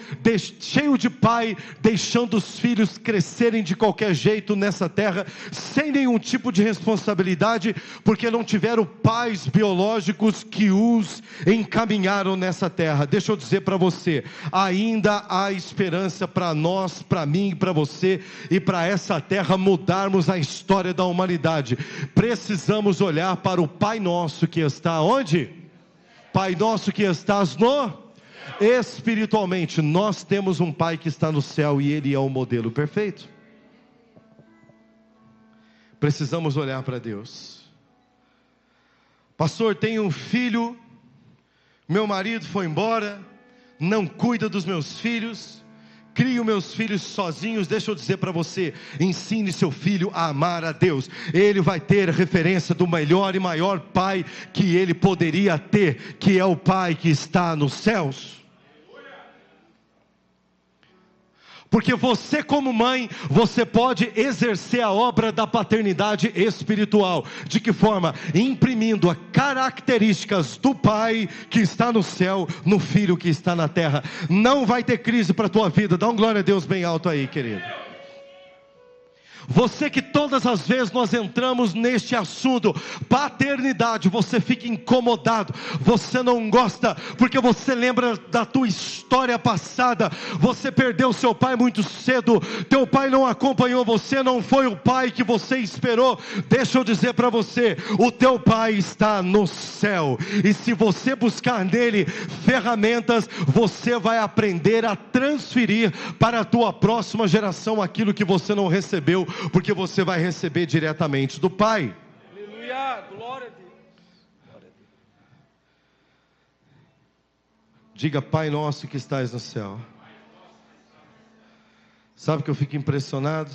cheio de pai deixando os filhos crescerem de qualquer jeito nessa terra, sem nenhum tipo de responsabilidade, porque não tiveram pais biológicos que os encaminharam nessa terra. Deixa eu dizer para você, ainda há esperança para nós, para mim, para você e para essa terra mudarmos a história da humanidade. Precisamos olhar para o Pai Nosso que está onde? Pai Nosso que estás no... Espiritualmente, nós temos um Pai que está no céu e Ele é o modelo perfeito. Precisamos olhar para Deus. Pastor, tenho um filho, meu marido foi embora, não cuida dos meus filhos, crio meus filhos sozinhos. Deixa eu dizer para você, ensine seu filho a amar a Deus. Ele vai ter referência do melhor e maior pai que ele poderia ter, que é o Pai que está nos céus. Porque você como mãe, você pode exercer a obra da paternidade espiritual. De que forma? Imprimindo as características do pai que está no céu, no filho que está na terra. Não vai ter crise para a tua vida. Dá um glória a Deus bem alto aí, querido. Você que todas as vezes nós entramos neste assunto, paternidade, você fica incomodado, você não gosta, porque você lembra da tua história passada, você perdeu seu pai muito cedo, teu pai não acompanhou você, não foi o pai que você esperou. Deixa eu dizer para você, o teu pai está no céu, e se você buscar nele ferramentas, você vai aprender a transferir para a tua próxima geração aquilo que você não recebeu, porque você vai receber diretamente do Pai. Aleluia, glória a Deus. Glória a Deus. Diga: Pai nosso que estás no céu. Sabe que eu fico impressionado?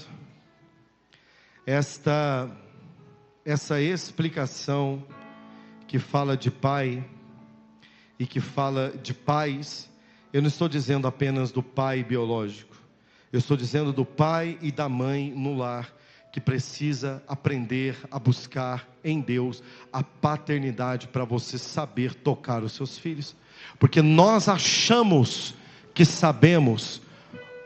Essa explicação que fala de pai e que fala de pais, eu não estou dizendo apenas do pai biológico. Eu estou dizendo do pai e da mãe no lar, que precisa aprender a buscar em Deus a paternidade para você saber tocar os seus filhos. Porque nós achamos que sabemos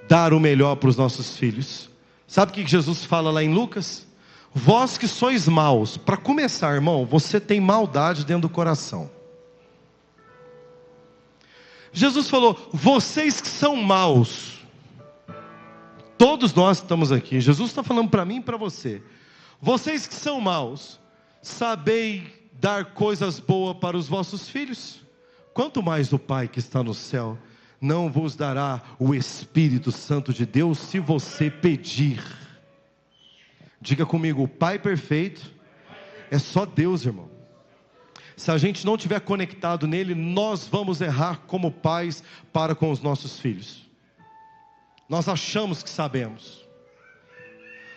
dar o melhor para os nossos filhos. Sabe o que Jesus fala lá em Lucas? Vós que sois maus. Para começar, irmão, você tem maldade dentro do coração. Jesus falou: vocês que são maus. Todos nós estamos aqui, Jesus está falando para mim e para você. Vocês que são maus, sabei dar coisas boas para os vossos filhos, quanto mais o Pai que está no céu não vos dará o Espírito Santo de Deus, se você pedir. Diga comigo: o Pai perfeito é só Deus, irmão. Se a gente não estiver conectado nele, nós vamos errar como pais para com os nossos filhos. Nós achamos que sabemos.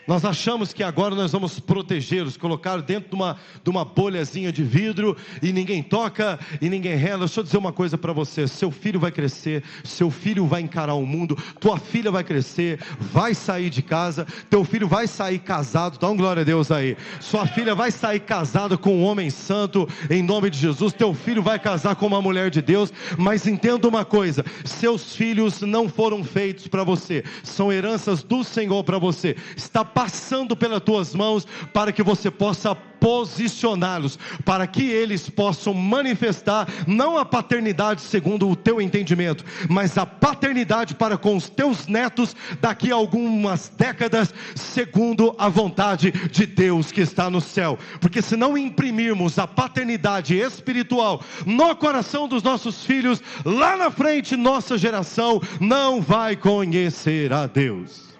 Nós achamos que agora nós vamos protegê-los, colocar dentro de uma bolhazinha de vidro, e ninguém toca, e ninguém rela. Deixa eu dizer uma coisa para você: seu filho vai crescer, seu filho vai encarar o mundo, tua filha vai crescer, vai sair de casa, teu filho vai sair casado, dá um glória a Deus aí, sua filha vai sair casada com um homem santo, em nome de Jesus, teu filho vai casar com uma mulher de Deus. Mas entenda uma coisa: seus filhos não foram feitos para você, são heranças do Senhor para você, está passando pelas tuas mãos, para que você possa posicioná-los, para que eles possam manifestar, não a paternidade segundo o teu entendimento, mas a paternidade para com os teus netos, daqui a algumas décadas, segundo a vontade de Deus que está no céu. Porque se não imprimirmos a paternidade espiritual no coração dos nossos filhos, lá na frente, nossa geração não vai conhecer a Deus.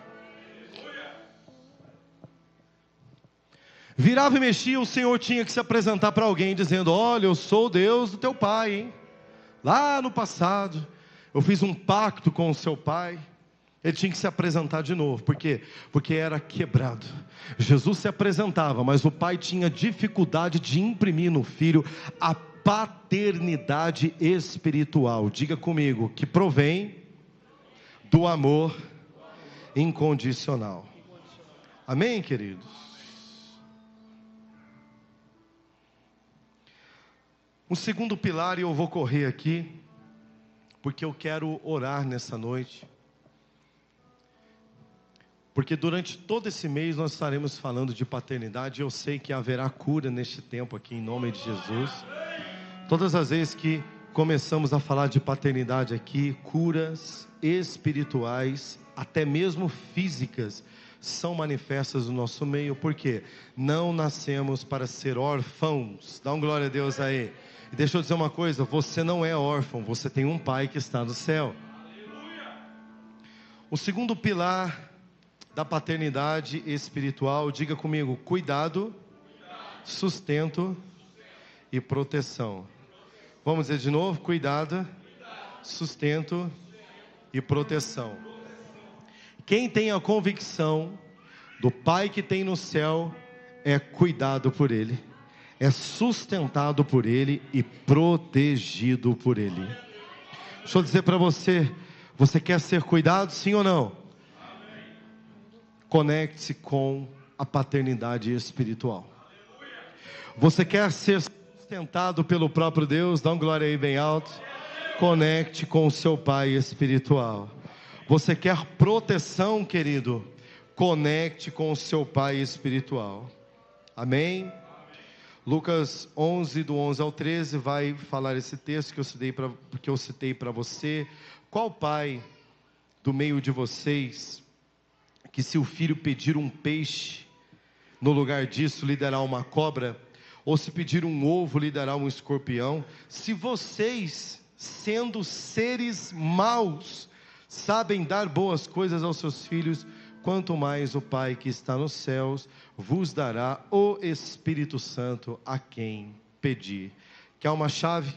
Virava e mexia, o Senhor tinha que se apresentar para alguém, dizendo: olha, eu sou o Deus do teu pai, hein? Lá no passado, eu fiz um pacto com o seu pai. Ele tinha que se apresentar de novo. Por quê? Porque era quebrado. Jesus se apresentava, mas o pai tinha dificuldade de imprimir no filho a paternidade espiritual. Diga comigo: que provém do amor incondicional. Amém, queridos? Um segundo pilar, e eu vou correr aqui, porque eu quero orar nessa noite. Porque durante todo esse mês nós estaremos falando de paternidade. Eu sei que haverá cura neste tempo aqui, em nome de Jesus. Todas as vezes que começamos a falar de paternidade aqui, curas espirituais, até mesmo físicas, são manifestas no nosso meio. Porque não nascemos para ser órfãos. Dá um glória a Deus aí. E deixa eu dizer uma coisa: você não é órfão, você tem um pai que está no céu. O segundo pilar da paternidade espiritual, diga comigo: cuidado, sustento e proteção. Vamos dizer de novo: cuidado, sustento e proteção. Quem tem a convicção do pai que tem no céu é cuidado por ele, é sustentado por ele e protegido por ele. Deixa eu dizer para você: você quer ser cuidado, sim ou não? conecte-se com a paternidade espiritual. Você quer ser sustentado pelo próprio Deus? Dá uma glória aí bem alto. Conecte com o seu pai espiritual. Você quer proteção, querido? Conecte com o seu pai espiritual. Amém? Lucas 11, do 11 ao 13, vai falar esse texto que eu citei para você. Qual pai do meio de vocês, que se o filho pedir um peixe, no lugar disso lhe dará uma cobra? Ou se pedir um ovo, lhe dará um escorpião? Se vocês, sendo seres maus, sabem dar boas coisas aos seus filhos, quanto mais o Pai que está nos céus vos dará o Espírito Santo a quem pedir. Quer uma chave?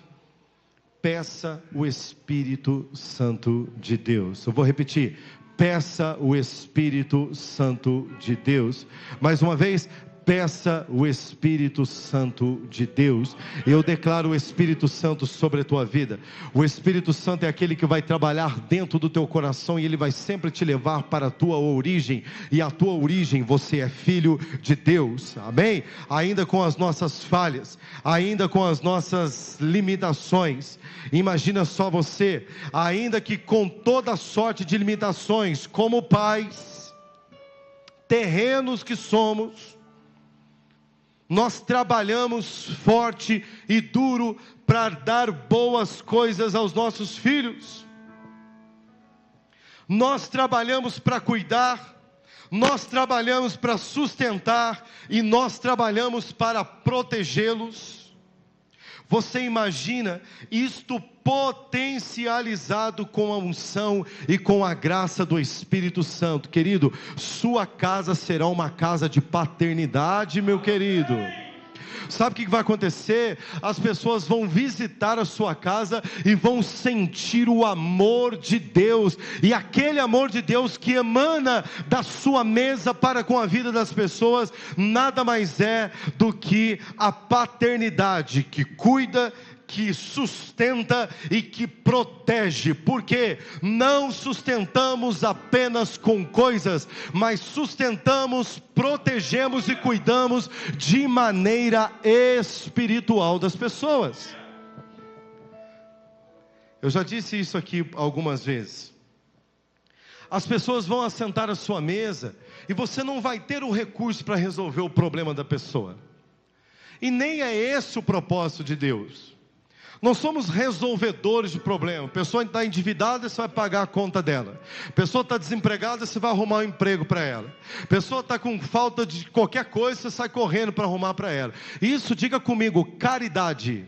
Peça o Espírito Santo de Deus. Eu vou repetir: peça o Espírito Santo de Deus. Mais uma vez, peça o Espírito Santo de Deus. Eu declaro o Espírito Santo sobre a tua vida. O Espírito Santo é aquele que vai trabalhar dentro do teu coração, e ele vai sempre te levar para a tua origem, e a tua origem, você é filho de Deus, amém? Ainda com as nossas falhas, ainda com as nossas limitações, imagina só você, ainda que com toda sorte de limitações, como pais terrenos que somos, nós trabalhamos forte e duro para dar boas coisas aos nossos filhos. Nós trabalhamos para cuidar, nós trabalhamos para sustentar, e nós trabalhamos para protegê-los. Você imagina isto potencializado com a unção e com a graça do Espírito Santo, querido? Sua casa será uma casa de paternidade, meu querido. Sabe o que vai acontecer? As pessoas vão visitar a sua casa e vão sentir o amor de Deus, e aquele amor de Deus que emana da sua mesa para com a vida das pessoas, nada mais é do que a paternidade que cuida, que sustenta e que protege. Porque não sustentamos apenas com coisas, mas sustentamos, protegemos e cuidamos de maneira espiritual das pessoas. Eu já disse isso aqui algumas vezes. As pessoas vão assentar à sua mesa e você não vai ter o recurso para resolver o problema da pessoa, e nem é esse o propósito de Deus. Não somos resolvedores de problema. A pessoa está endividada, você vai pagar a conta dela. A pessoa está desempregada, você vai arrumar um emprego para ela. A pessoa está com falta de qualquer coisa, você sai correndo para arrumar para ela. Isso, diga comigo, caridade.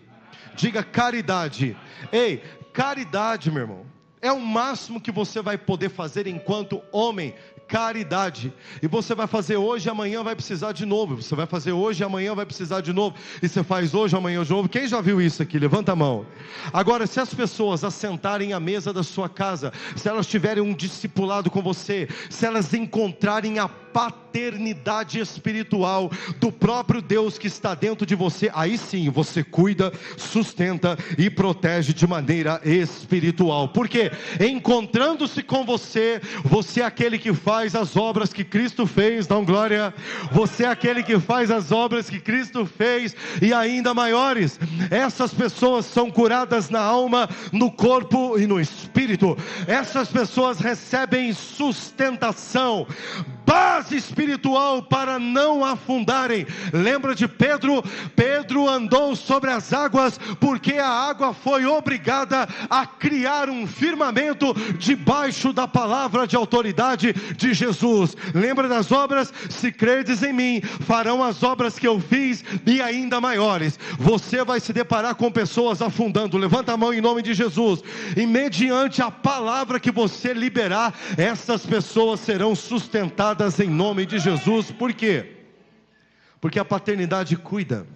Diga caridade. Ei, caridade, meu irmão, é o máximo que você vai poder fazer enquanto homem. Caridade. E você vai fazer hoje e amanhã vai precisar de novo. Você vai fazer hoje e amanhã vai precisar de novo. E você faz hoje, amanhã de novo. Quem já viu isso aqui? Levanta a mão. Agora, se as pessoas assentarem à mesa da sua casa, se elas tiverem um discipulado com você, se elas encontrarem a paternidade espiritual do próprio Deus que está dentro de você, aí sim você cuida, sustenta e protege de maneira espiritual. Porque encontrando-se com você, você é aquele que faz as obras que Cristo fez. Dá uma glória. Você é aquele que faz as obras que Cristo fez, e ainda maiores. Essas pessoas são curadas na alma, no corpo e no espírito. Essas pessoas recebem sustentação, base espiritual para não afundarem. Lembra de Pedro? Pedro andou sobre as águas porque a água foi obrigada a criar um firmamento debaixo da palavra de autoridade de Jesus. Lembra das obras? Se credes em mim, farão as obras que eu fiz e ainda maiores. Você vai se deparar com pessoas afundando. Levanta a mão em nome de Jesus. E mediante a palavra que você liberar, essas pessoas serão sustentadas em nome de Jesus. Por quê? Porque a paternidade cuida,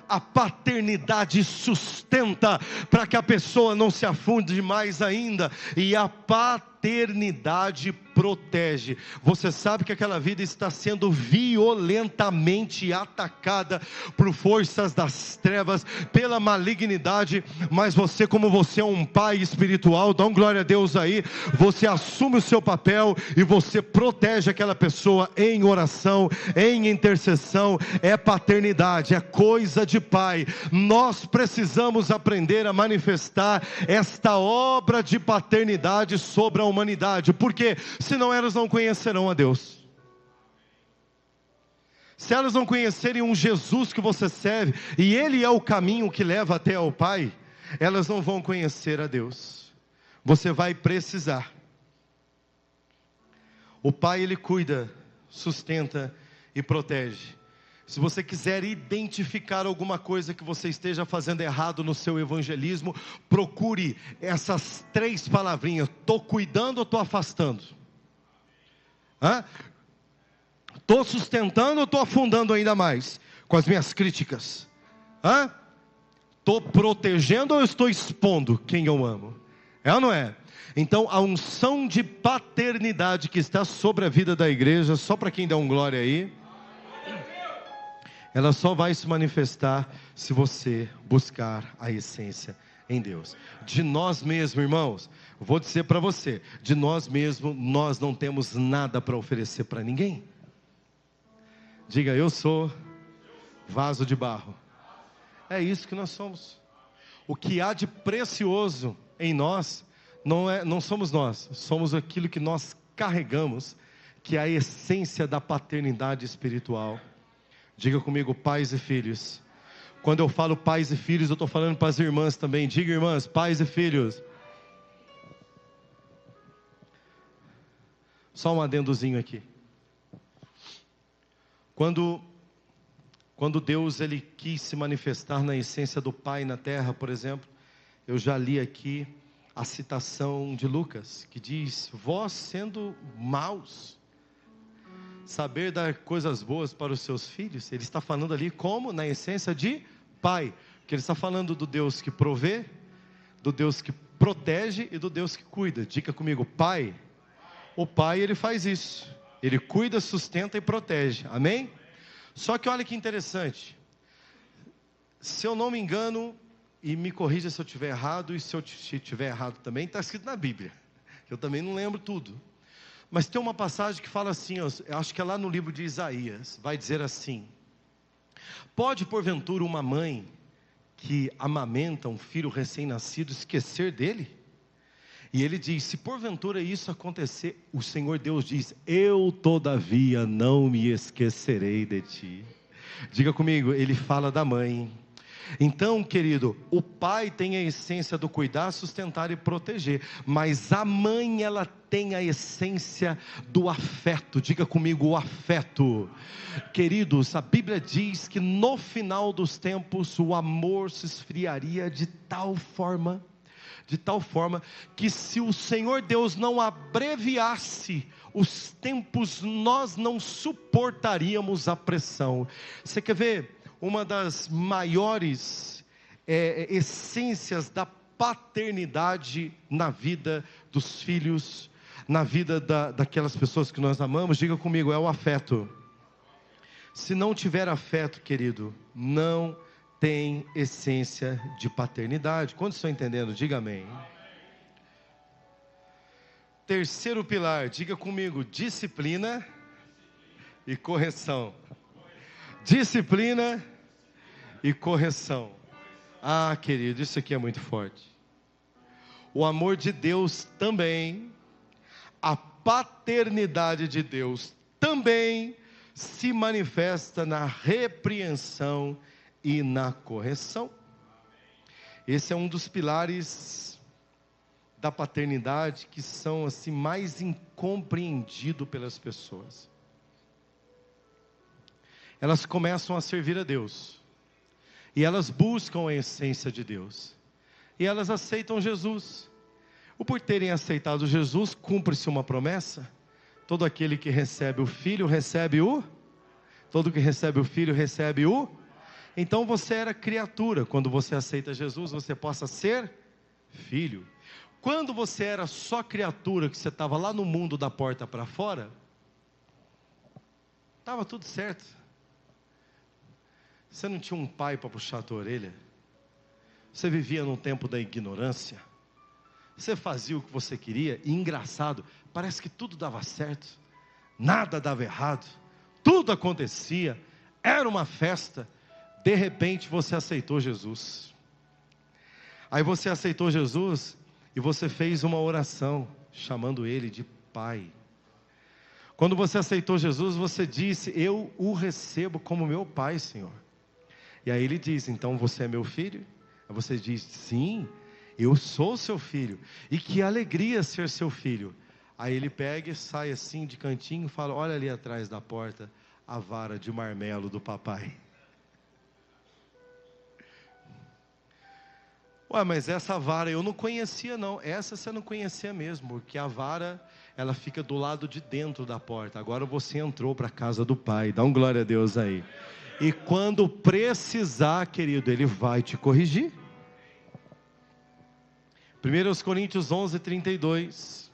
a paternidade sustenta para que a pessoa não se afunde mais ainda, e a paternidade paternidade protege. Você sabe que aquela vida está sendo violentamente atacada por forças das trevas, pela malignidade, mas você, como você é um pai espiritual, dá um glória a Deus aí, você assume o seu papel e você protege aquela pessoa em oração, em intercessão. É paternidade, é coisa de pai. Nós precisamos aprender a manifestar esta obra de paternidade sobre a humanidade, porque senão elas não conhecerão a Deus. Se elas não conhecerem um Jesus que você serve, e Ele é o caminho que leva até ao Pai, elas não vão conhecer a Deus. Você vai precisar. O Pai, Ele cuida, sustenta e protege. Se você quiser identificar alguma coisa que você esteja fazendo errado no seu evangelismo, procure essas 3 palavrinhas: estou cuidando ou estou afastando? Estou sustentando ou estou afundando ainda mais com as minhas críticas? Estou protegendo ou estou expondo quem eu amo? É ou não é? Então a unção de paternidade que está sobre a vida da igreja, só para quem dá um glória aí, ela só vai se manifestar se você buscar a essência em Deus. De nós mesmos, irmãos, vou dizer para você, de nós mesmos nós não temos nada para oferecer para ninguém. Diga: eu sou vaso de barro. É isso que nós somos. O que há de precioso em nós não somos nós, somos aquilo que nós carregamos, que é a essência da paternidade espiritual. Diga comigo: pais e filhos. Quando eu falo pais e filhos, eu estou falando para as irmãs também. Diga, irmãs, pais e filhos. Só um adendozinho aqui. Quando Deus ele quis se manifestar na essência do Pai na terra, por exemplo, eu já li aqui a citação de Lucas, que diz: vós sendo maus, saber dar coisas boas para os seus filhos. Ele está falando ali como na essência de pai, porque ele está falando do Deus que provê, do Deus que protege e do Deus que cuida. Diga comigo: pai. O pai, ele faz isso, ele cuida, sustenta e protege, amém? Só que olha que interessante, se eu não me engano, e me corrija se eu estiver errado, e se eu estiver errado também, está escrito na Bíblia, eu também não lembro tudo, mas tem uma passagem que fala assim, eu acho que é lá no livro de Isaías, vai dizer assim: pode porventura uma mãe que amamenta um filho recém-nascido esquecer dele? E ele diz: se porventura isso acontecer, o Senhor Deus diz: eu todavia não me esquecerei de ti. Diga comigo, ele fala da mãe. Então, querido, o pai tem a essência do cuidar, sustentar e proteger, mas a mãe, ela tem a essência do afeto. Diga comigo, o afeto. Queridos, a Bíblia diz que no final dos tempos o amor se esfriaria de tal forma que se o Senhor Deus não abreviasse os tempos, nós não suportaríamos a pressão. Você quer ver uma das maiores essências da paternidade na vida dos filhos, na vida daquelas pessoas que nós amamos? Diga comigo, é o afeto. Se não tiver afeto, querido, não tem essência de paternidade. Quantos estão entendendo? Diga amém. Terceiro pilar, diga comigo: disciplina e correção. Disciplina e correção. Ah, querido, isso aqui é muito forte. O amor de Deus também, a paternidade de Deus também se manifesta na repreensão e na correção. Esse é um dos pilares da paternidade que são assim mais incompreendido pelas pessoas. Elas começam a servir a Deus, e elas buscam a essência de Deus, e elas aceitam Jesus. Por terem aceitado Jesus, cumpre-se uma promessa: todo aquele que recebe o Filho recebe todo que recebe o Filho recebe Então você era criatura. Quando você aceita Jesus, você passa a ser filho. Quando você era só criatura, que você estava lá no mundo da porta para fora, estava tudo certo. Você não tinha um pai para puxar a tua orelha. Você vivia num tempo da ignorância. Você fazia o que você queria. E engraçado, parece que tudo dava certo. Nada dava errado. Tudo acontecia. Era uma festa. De repente você aceitou Jesus. Aí você aceitou Jesus e você fez uma oração, chamando Ele de Pai. Quando você aceitou Jesus, você disse: eu o recebo como meu Pai, Senhor. E aí Ele diz: então você é meu filho? Aí você diz: sim, eu sou seu filho. E que alegria ser seu filho. Aí Ele pega e sai assim de cantinho e fala: olha ali atrás da porta, a vara de marmelo do papai. Ué, mas essa vara eu não conhecia não. Essa você não conhecia mesmo, porque a vara, ela fica do lado de dentro da porta. Agora você entrou para a casa do Pai. Dá um glória a Deus aí. E quando precisar, querido, Ele vai te corrigir. 1 Coríntios 11:32.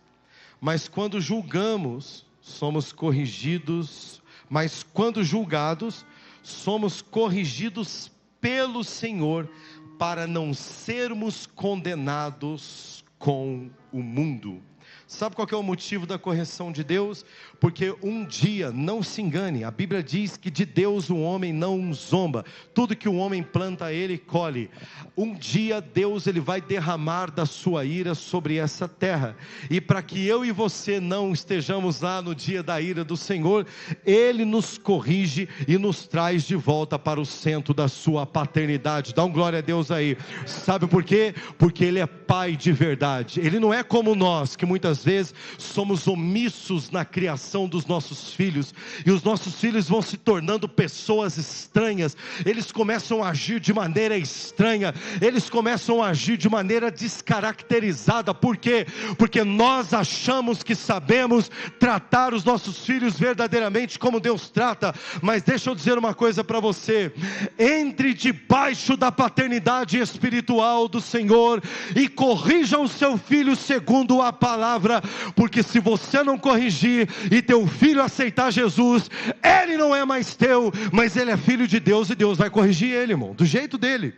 Mas quando julgamos, somos corrigidos. Mas quando julgados, somos corrigidos pelo Senhor, para não sermos condenados com o mundo. Sabe qual que é o motivo da correção de Deus? Porque um dia, não se engane, a Bíblia diz que de Deus o homem não zomba. Tudo que o homem planta, ele colhe. Um dia Deus, ele vai derramar da sua ira sobre essa terra. E para que eu e você não estejamos lá no dia da ira do Senhor, Ele nos corrige e nos traz de volta para o centro da sua paternidade. Dá um glória a Deus aí. Sabe por quê? Porque Ele é Pai de verdade. Ele não é como nós, que muitas vezes somos omissos na criação dos nossos filhos, e os nossos filhos vão se tornando pessoas estranhas. Eles começam a agir de maneira estranha, eles começam a agir de maneira descaracterizada. Por quê? Porque nós achamos que sabemos tratar os nossos filhos verdadeiramente como Deus trata. Mas deixa eu dizer uma coisa para você: entre debaixo da paternidade espiritual do Senhor e corrija o seu filho segundo a palavra, porque se você não corrigir e teu filho aceitar Jesus, ele não é mais teu, mas ele é filho de Deus, e Deus vai corrigir ele, irmão, do jeito dele.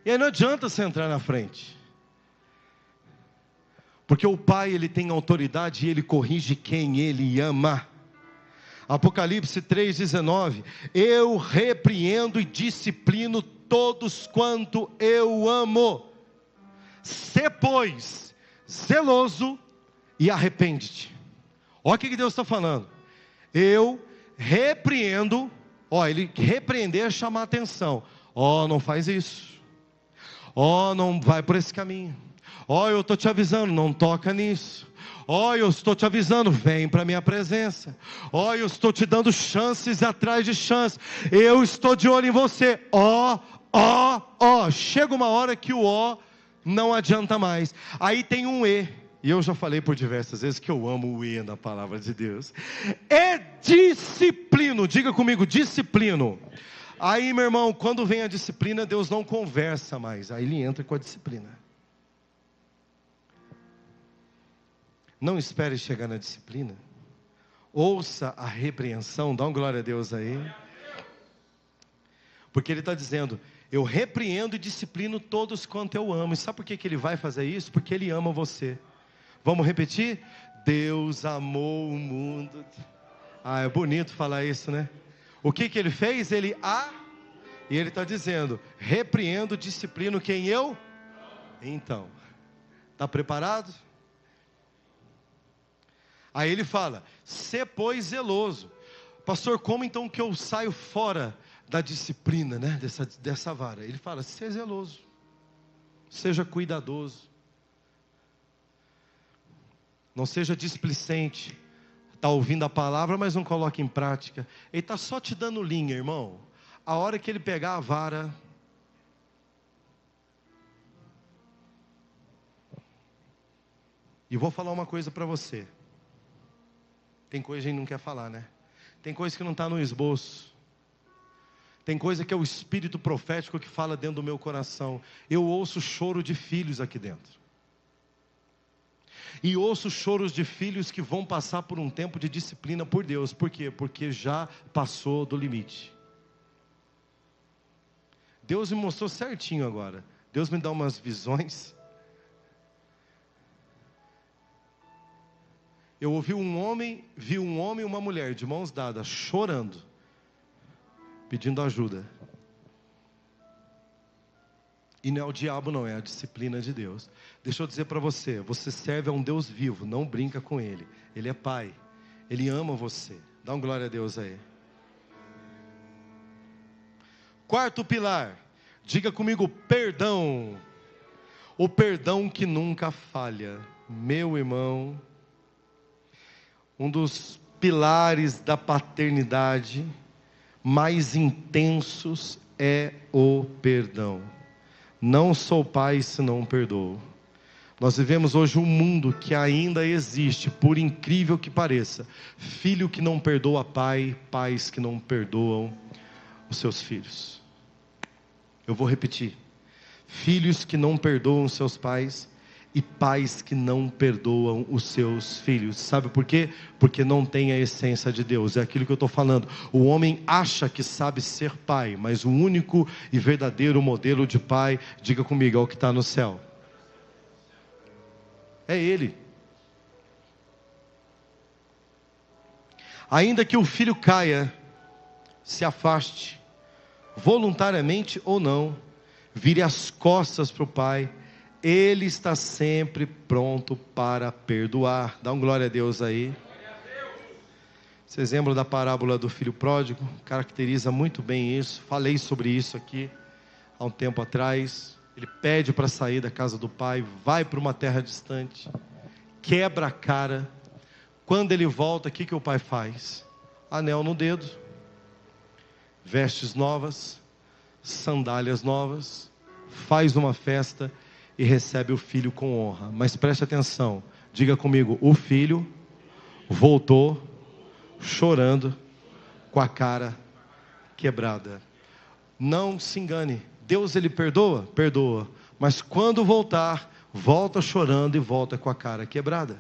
E aí não adianta você entrar na frente, porque o Pai, ele tem autoridade e ele corrige quem ele ama. Apocalipse 3:19: eu repreendo e disciplino todos quanto eu amo. Sê, pois, zeloso e arrepende-te. Olha o que Deus está falando. Eu repreendo. Ele repreender é chamar atenção. Não faz isso. Não vai por esse caminho. Eu estou te avisando, não toca nisso. Eu estou te avisando, vem para a minha presença. Eu estou te dando chances atrás de chances. Eu estou de olho em você. Chega uma hora que o não adianta mais. Aí tem um e eu já falei por diversas vezes que eu amo o e na palavra de Deus. É disciplino. Diga comigo, disciplino. Aí, meu irmão, quando vem a disciplina, Deus não conversa mais. Aí ele entra com a disciplina. Não espere chegar na disciplina. Ouça a repreensão. Dá uma glória a Deus aí. Porque ele está dizendo: eu repreendo e disciplino todos quanto eu amo. E sabe por que ele vai fazer isso? Porque ele ama você. Vamos repetir? Deus amou o mundo. É bonito falar isso, né? O que ele fez? E ele está dizendo: repreendo, disciplino quem eu? Então, está preparado? Aí ele fala: sê, pois, zeloso. Pastor, como então que eu saio fora da disciplina, né? Dessa vara? Ele fala: seja zeloso, seja cuidadoso, não seja displicente. Está ouvindo a palavra, mas não coloca em prática. Ele está só te dando linha, irmão. A hora que ele pegar a vara, e vou falar uma coisa para você. Tem coisa que a gente não quer falar, né? Tem coisa que não está no esboço. Tem coisa que é o espírito profético que fala dentro do meu coração. Eu ouço choro de filhos aqui dentro. E ouço choros de filhos que vão passar por um tempo de disciplina por Deus. Por quê? Porque já passou do limite. Deus me mostrou certinho agora. Deus me dá umas visões. Eu vi um homem e uma mulher de mãos dadas, chorando, pedindo ajuda. E não é o diabo não, é a disciplina de Deus. Deixa eu dizer para você, você serve a um Deus vivo, não brinca com Ele. Ele é Pai, Ele ama você. Dá um glória a Deus aí. Quarto pilar, diga comigo, perdão. O perdão que nunca falha. Meu irmão, um dos pilares da paternidade mais intensos é o perdão. Não sou pai se não perdoo. Nós vivemos hoje um mundo que ainda existe, por incrível que pareça, filho que não perdoa pai, pais que não perdoam os seus filhos. Eu vou repetir: filhos que não perdoam seus pais e pais que não perdoam os seus filhos. Sabe por quê? Porque não tem a essência de Deus. É aquilo que eu estou falando. O homem acha que sabe ser pai, mas o único e verdadeiro modelo de pai, diga comigo, é o que está no céu. É Ele. Ainda que o filho caia, se afaste, voluntariamente ou não, vire as costas para o pai, Ele está sempre pronto para perdoar. Dá um glória a Deus aí. Vocês lembram da parábola do filho pródigo? Caracteriza muito bem isso. Falei sobre isso aqui há um tempo atrás. Ele pede para sair da casa do pai, vai para uma terra distante, quebra a cara. Quando ele volta, o que o pai faz? Anel no dedo, vestes novas, sandálias novas, faz uma festa e recebe o filho com honra. Mas preste atenção, diga comigo, o filho voltou chorando, com a cara quebrada. Não se engane, Deus ele perdoa? Perdoa, mas quando voltar, volta chorando e volta com a cara quebrada.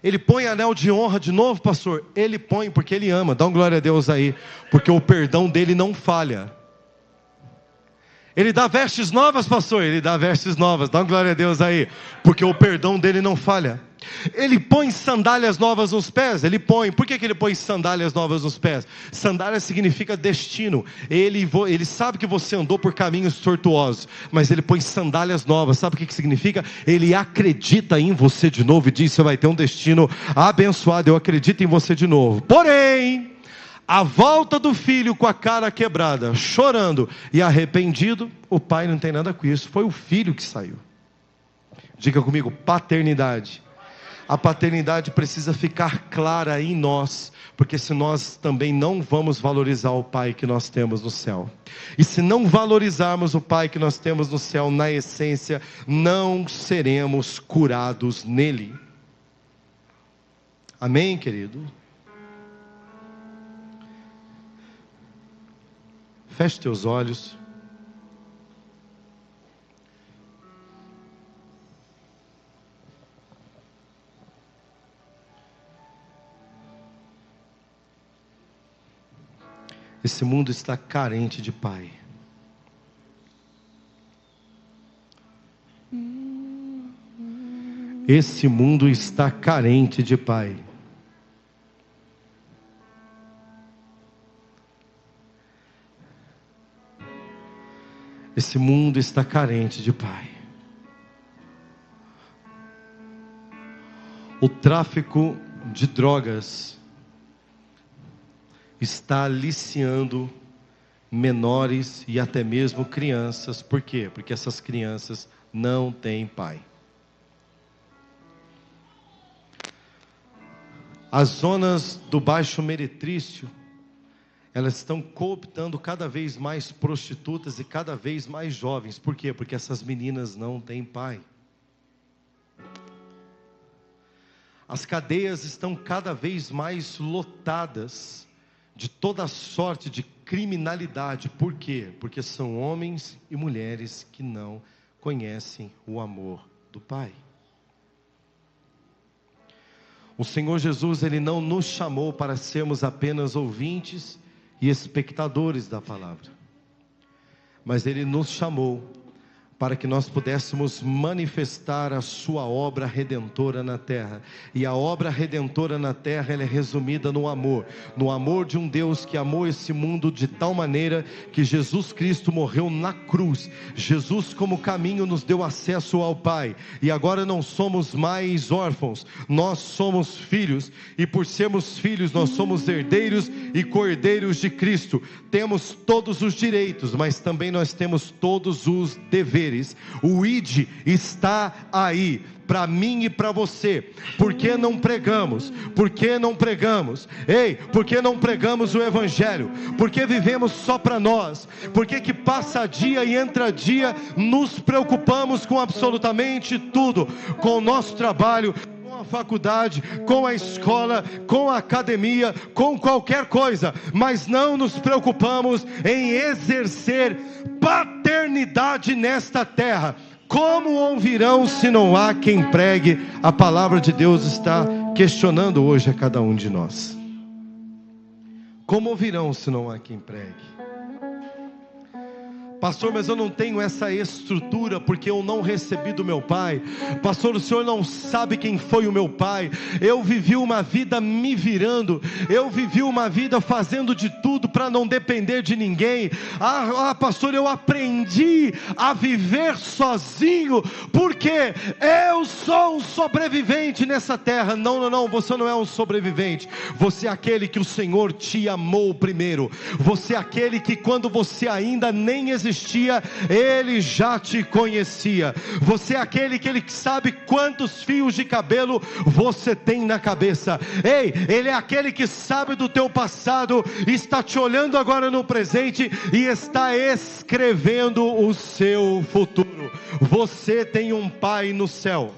Ele põe anel de honra de novo, pastor? Ele põe porque ele ama, dá um glória a Deus aí, porque o perdão dele não falha. Ele dá vestes novas, pastor? Ele dá vestes novas, dá uma glória a Deus aí, porque o perdão dele não falha. Ele põe sandálias novas nos pés? Ele põe. Por que ele põe sandálias novas nos pés? Sandália significa destino. Ele sabe que você andou por caminhos tortuosos, mas ele põe sandálias novas. Sabe o que significa? Ele acredita em você de novo e diz: você vai ter um destino abençoado, eu acredito em você de novo. Porém, a volta do filho com a cara quebrada, chorando e arrependido, o pai não tem nada com isso, foi o filho que saiu. Diga comigo, paternidade. A paternidade precisa ficar clara em nós, porque se nós também não vamos valorizar o pai que nós temos no céu, e se não valorizarmos o pai que nós temos no céu, na essência, não seremos curados nele. Amém, querido? Feche teus olhos. Esse mundo está carente de pai. Esse mundo está carente de pai. Esse mundo está carente de pai. O tráfico de drogas está aliciando menores e até mesmo crianças. Por quê? Porque essas crianças não têm pai. As zonas do Baixo Meretrício, elas estão cooptando cada vez mais prostitutas e cada vez mais jovens. Por quê? Porque essas meninas não têm pai. As cadeias estão cada vez mais lotadas de toda sorte de criminalidade. Por quê? Porque são homens e mulheres que não conhecem o amor do Pai. O Senhor Jesus, Ele não nos chamou para sermos apenas ouvintes e espectadores da palavra, mas Ele nos chamou para que nós pudéssemos manifestar a sua obra redentora na terra. E a obra redentora na terra, ela é resumida no amor de um Deus que amou esse mundo de tal maneira que Jesus Cristo morreu na cruz. Jesus, como caminho, nos deu acesso ao Pai, e agora não somos mais órfãos, nós somos filhos, e por sermos filhos, nós somos herdeiros e cordeiros de Cristo. Temos todos os direitos, mas também nós temos todos os deveres. O ID está aí para mim e para você. Por que não pregamos? Por que não pregamos? Ei, por que não pregamos o Evangelho? Por que vivemos só para nós? Por que passa dia e entra dia nos preocupamos com absolutamente tudo? Com o nosso trabalho, com a faculdade, com a escola, com a academia, com qualquer coisa, mas não nos preocupamos em exercer paternidade nesta terra. Como ouvirão se não há quem pregue? A palavra de Deus está questionando hoje a cada um de nós. Como ouvirão se não há quem pregue? Pastor, mas eu não tenho essa estrutura porque eu não recebi do meu pai. Pastor, o senhor não sabe quem foi o meu pai. Eu vivi uma vida me virando, eu vivi uma vida fazendo de tudo para não depender de ninguém. Pastor, eu aprendi a viver sozinho porque eu sou um sobrevivente nessa terra. Não, você não é um sobrevivente. Você é aquele que o Senhor te amou primeiro. Você é aquele que quando você ainda nem existia, Ele já te conhecia. Você é aquele que Ele sabe quantos fios de cabelo você tem na cabeça. Ei, Ele é aquele que sabe do teu passado, está te olhando agora no presente e está escrevendo o seu futuro. Você tem um Pai no céu.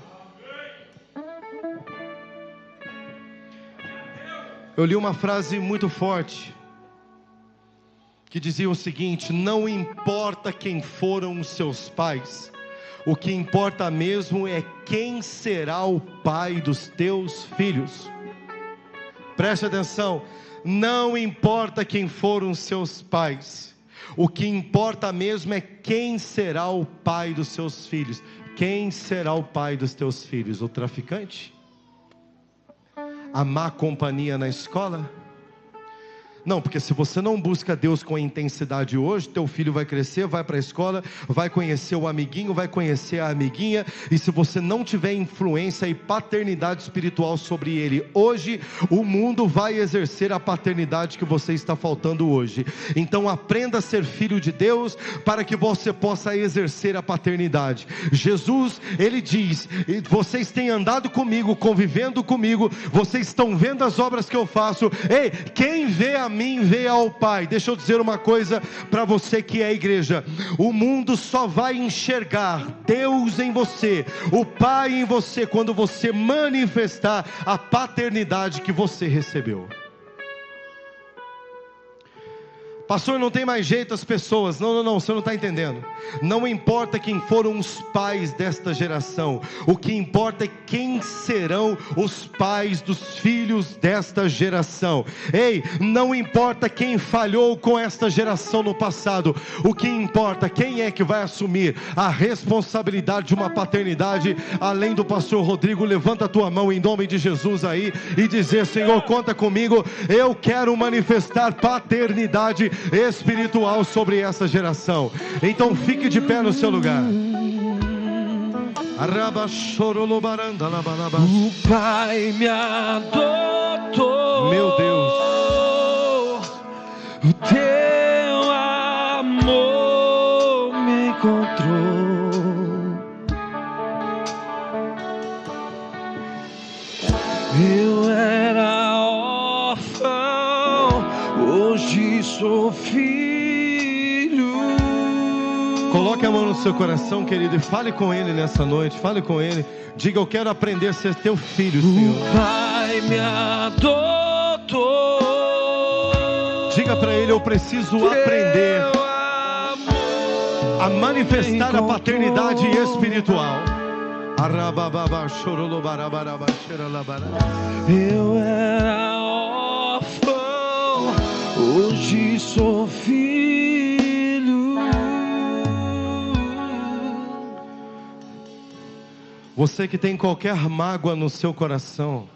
Eu li uma frase muito forte que dizia o seguinte: não importa quem foram os seus pais, o que importa mesmo é quem será o pai dos teus filhos. Preste atenção, não importa quem foram os seus pais, o que importa mesmo é quem será o pai dos seus filhos. Quem será o pai dos teus filhos? O traficante? A má companhia na escola? Não, porque se você não busca Deus com intensidade hoje, teu filho vai crescer, vai para a escola, vai conhecer o amiguinho, vai conhecer a amiguinha, e se você não tiver influência e paternidade espiritual sobre ele hoje, o mundo vai exercer a paternidade que você está faltando hoje. Então aprenda a ser filho de Deus, para que você possa exercer a paternidade. Jesus, Ele diz: vocês têm andado comigo, convivendo comigo, vocês estão vendo as obras que eu faço. Ei, quem vê a mim, vê ao Pai. Deixa eu dizer uma coisa para você que é a igreja: o mundo só vai enxergar Deus em você, o Pai em você, quando você manifestar a paternidade que você recebeu. Pastor, não tem mais jeito as pessoas. Não, você não está entendendo. Não importa quem foram os pais desta geração, o que importa é quem serão os pais dos filhos desta geração. Ei, não importa quem falhou com esta geração no passado, o que importa, quem é que vai assumir a responsabilidade de uma paternidade, além do pastor Rodrigo. Levanta a tua mão em nome de Jesus aí, e dizer: Senhor, conta comigo, eu quero manifestar paternidade espiritual sobre essa geração. Então fique de pé no seu lugar. O Pai me adotou, meu Deus, o teu amor me encontrou. Eu era órfão, hoje sou filho. Coloque a mão no seu coração, querido, e fale com Ele nessa noite. Fale com Ele, diga: eu quero aprender a ser teu filho, Senhor. O Pai me adotou, Diga para ele: eu preciso aprender a manifestar a paternidade espiritual. Eu era órfão, hoje sou filho. Você que tem qualquer mágoa no seu coração,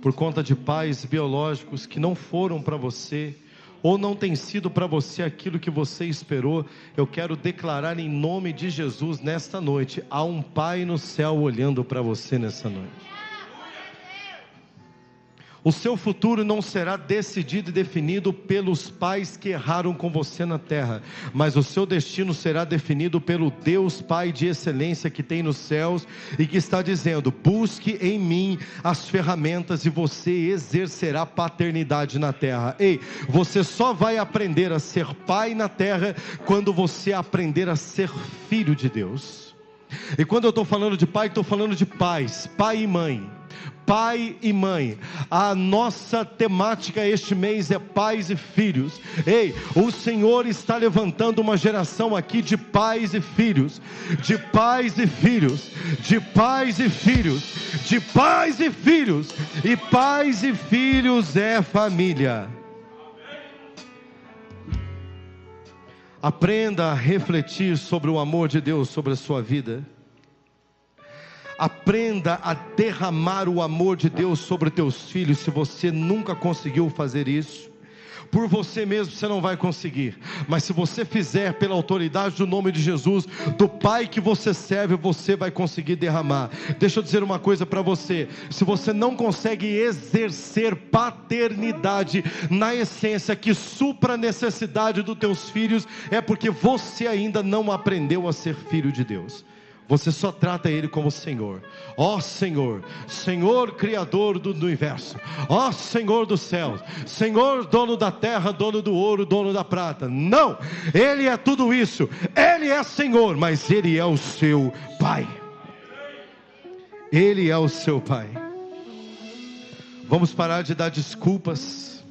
por conta de pais biológicos que não foram para você, ou não tem sido para você aquilo que você esperou, eu quero declarar em nome de Jesus nesta noite: há um Pai no céu olhando para você nessa noite. O seu futuro não será decidido e definido pelos pais que erraram com você na terra, mas o seu destino será definido pelo Deus Pai de excelência que tem nos céus e que está dizendo: busque em mim as ferramentas e você exercerá paternidade na terra. Ei, você só vai aprender a ser pai na terra quando você aprender a ser filho de Deus. E quando eu estou falando de pai, estou falando de pais, pai e mãe. Pai e mãe, a nossa temática este mês é pais e filhos. Ei, o Senhor está levantando uma geração aqui de pais e filhos, de pais e filhos, de pais e filhos, de pais e filhos, e pais e filhos é família. Aprenda a refletir sobre o amor de Deus sobre a sua vida. Aprenda a derramar o amor de Deus sobre teus filhos. Se você nunca conseguiu fazer isso, por você mesmo você não vai conseguir, mas se você fizer pela autoridade do nome de Jesus, do Pai que você serve, você vai conseguir derramar. Deixa eu dizer uma coisa para você: se você não consegue exercer paternidade na essência que supra a necessidade dos teus filhos, é porque você ainda não aprendeu a ser filho de Deus. Você só trata Ele como Senhor. Ó Senhor, Senhor Criador do universo, ó Senhor dos céus, Senhor dono da terra, dono do ouro, dono da prata. Não, Ele é tudo isso. Ele é Senhor, mas Ele é o seu Pai. Ele é o seu Pai. Vamos parar de dar desculpas.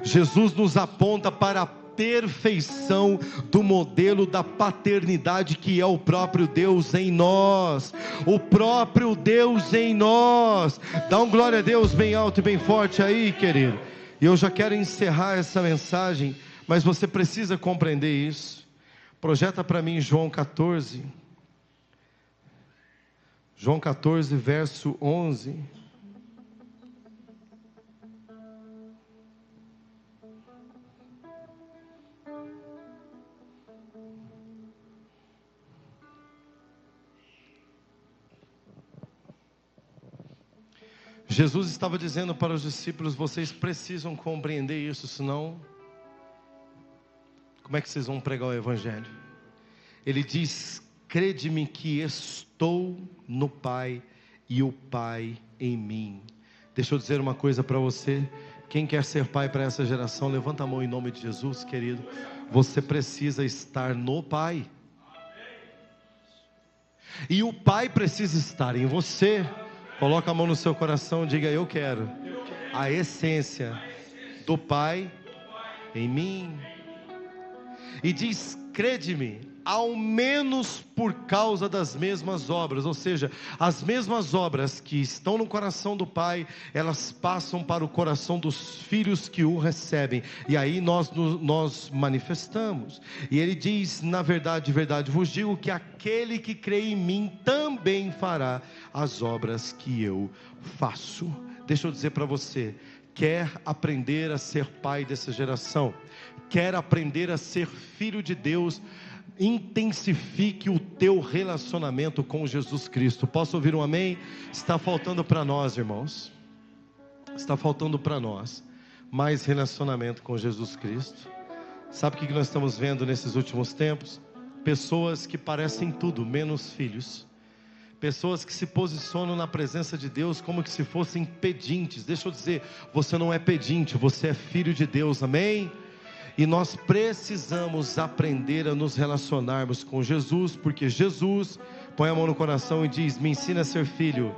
Jesus nos aponta para a perfeição do modelo da paternidade que é o próprio Deus em nós. O próprio Deus em nós. Dá um glória a Deus bem alto e bem forte aí, querido. E eu já quero encerrar essa mensagem, mas você precisa compreender isso. Projeta para mim João 14. João 14, verso 11. Jesus estava dizendo para os discípulos: vocês precisam compreender isso, senão como é que vocês vão pregar o Evangelho? Ele diz: crede-me que estou no Pai e o Pai em mim. Deixa eu dizer uma coisa para você: quem quer ser pai para essa geração, levanta a mão em nome de Jesus, querido. Você precisa estar no Pai, e o Pai precisa estar em você. Coloca a mão no seu coração, diga: eu quero a essência do Pai em mim. E diz: crede-me, ao menos por causa das mesmas obras. Ou seja, as mesmas obras que estão no coração do Pai, elas passam para o coração dos filhos que o recebem, e aí nós manifestamos. E ele diz: na verdade, de verdade vos digo que aquele que crê em mim também fará as obras que eu faço. Deixa eu dizer para você: quer aprender a ser pai dessa geração? Quer aprender a ser filho de Deus? Intensifique o teu relacionamento com Jesus Cristo. Posso ouvir um amém? Está faltando para nós, irmãos, está faltando para nós mais relacionamento com Jesus Cristo. Sabe o que nós estamos vendo nesses últimos tempos? Pessoas que parecem tudo menos filhos. Pessoas que se posicionam na presença de Deus como que se fossem pedintes. Deixa eu dizer, você não é pedinte, você é filho de Deus, amém? E nós precisamos aprender a nos relacionarmos com Jesus, porque Jesus põe a mão no coração e diz: me ensina a ser filho.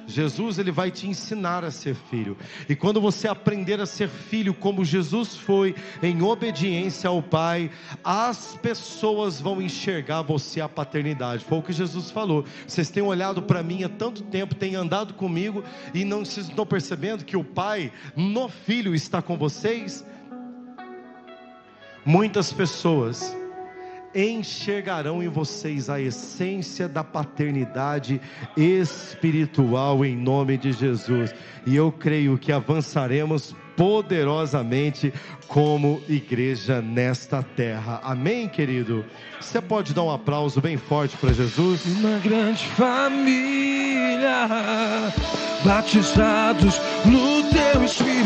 Jesus, ele vai te ensinar a ser filho. E quando você aprender a ser filho como Jesus foi, em obediência ao Pai, as pessoas vão enxergar você a paternidade. Foi o que Jesus falou. Vocês têm olhado para mim há tanto tempo, têm andado comigo e vocês não estão percebendo que o Pai no Filho está com vocês? Muitas pessoas enxergarão em vocês a essência da paternidade espiritual em nome de Jesus, e eu creio que avançaremos poderosamente como igreja nesta terra. Amém, querido? Você pode dar um aplauso bem forte para Jesus? Uma grande família, batizados no teu Espírito.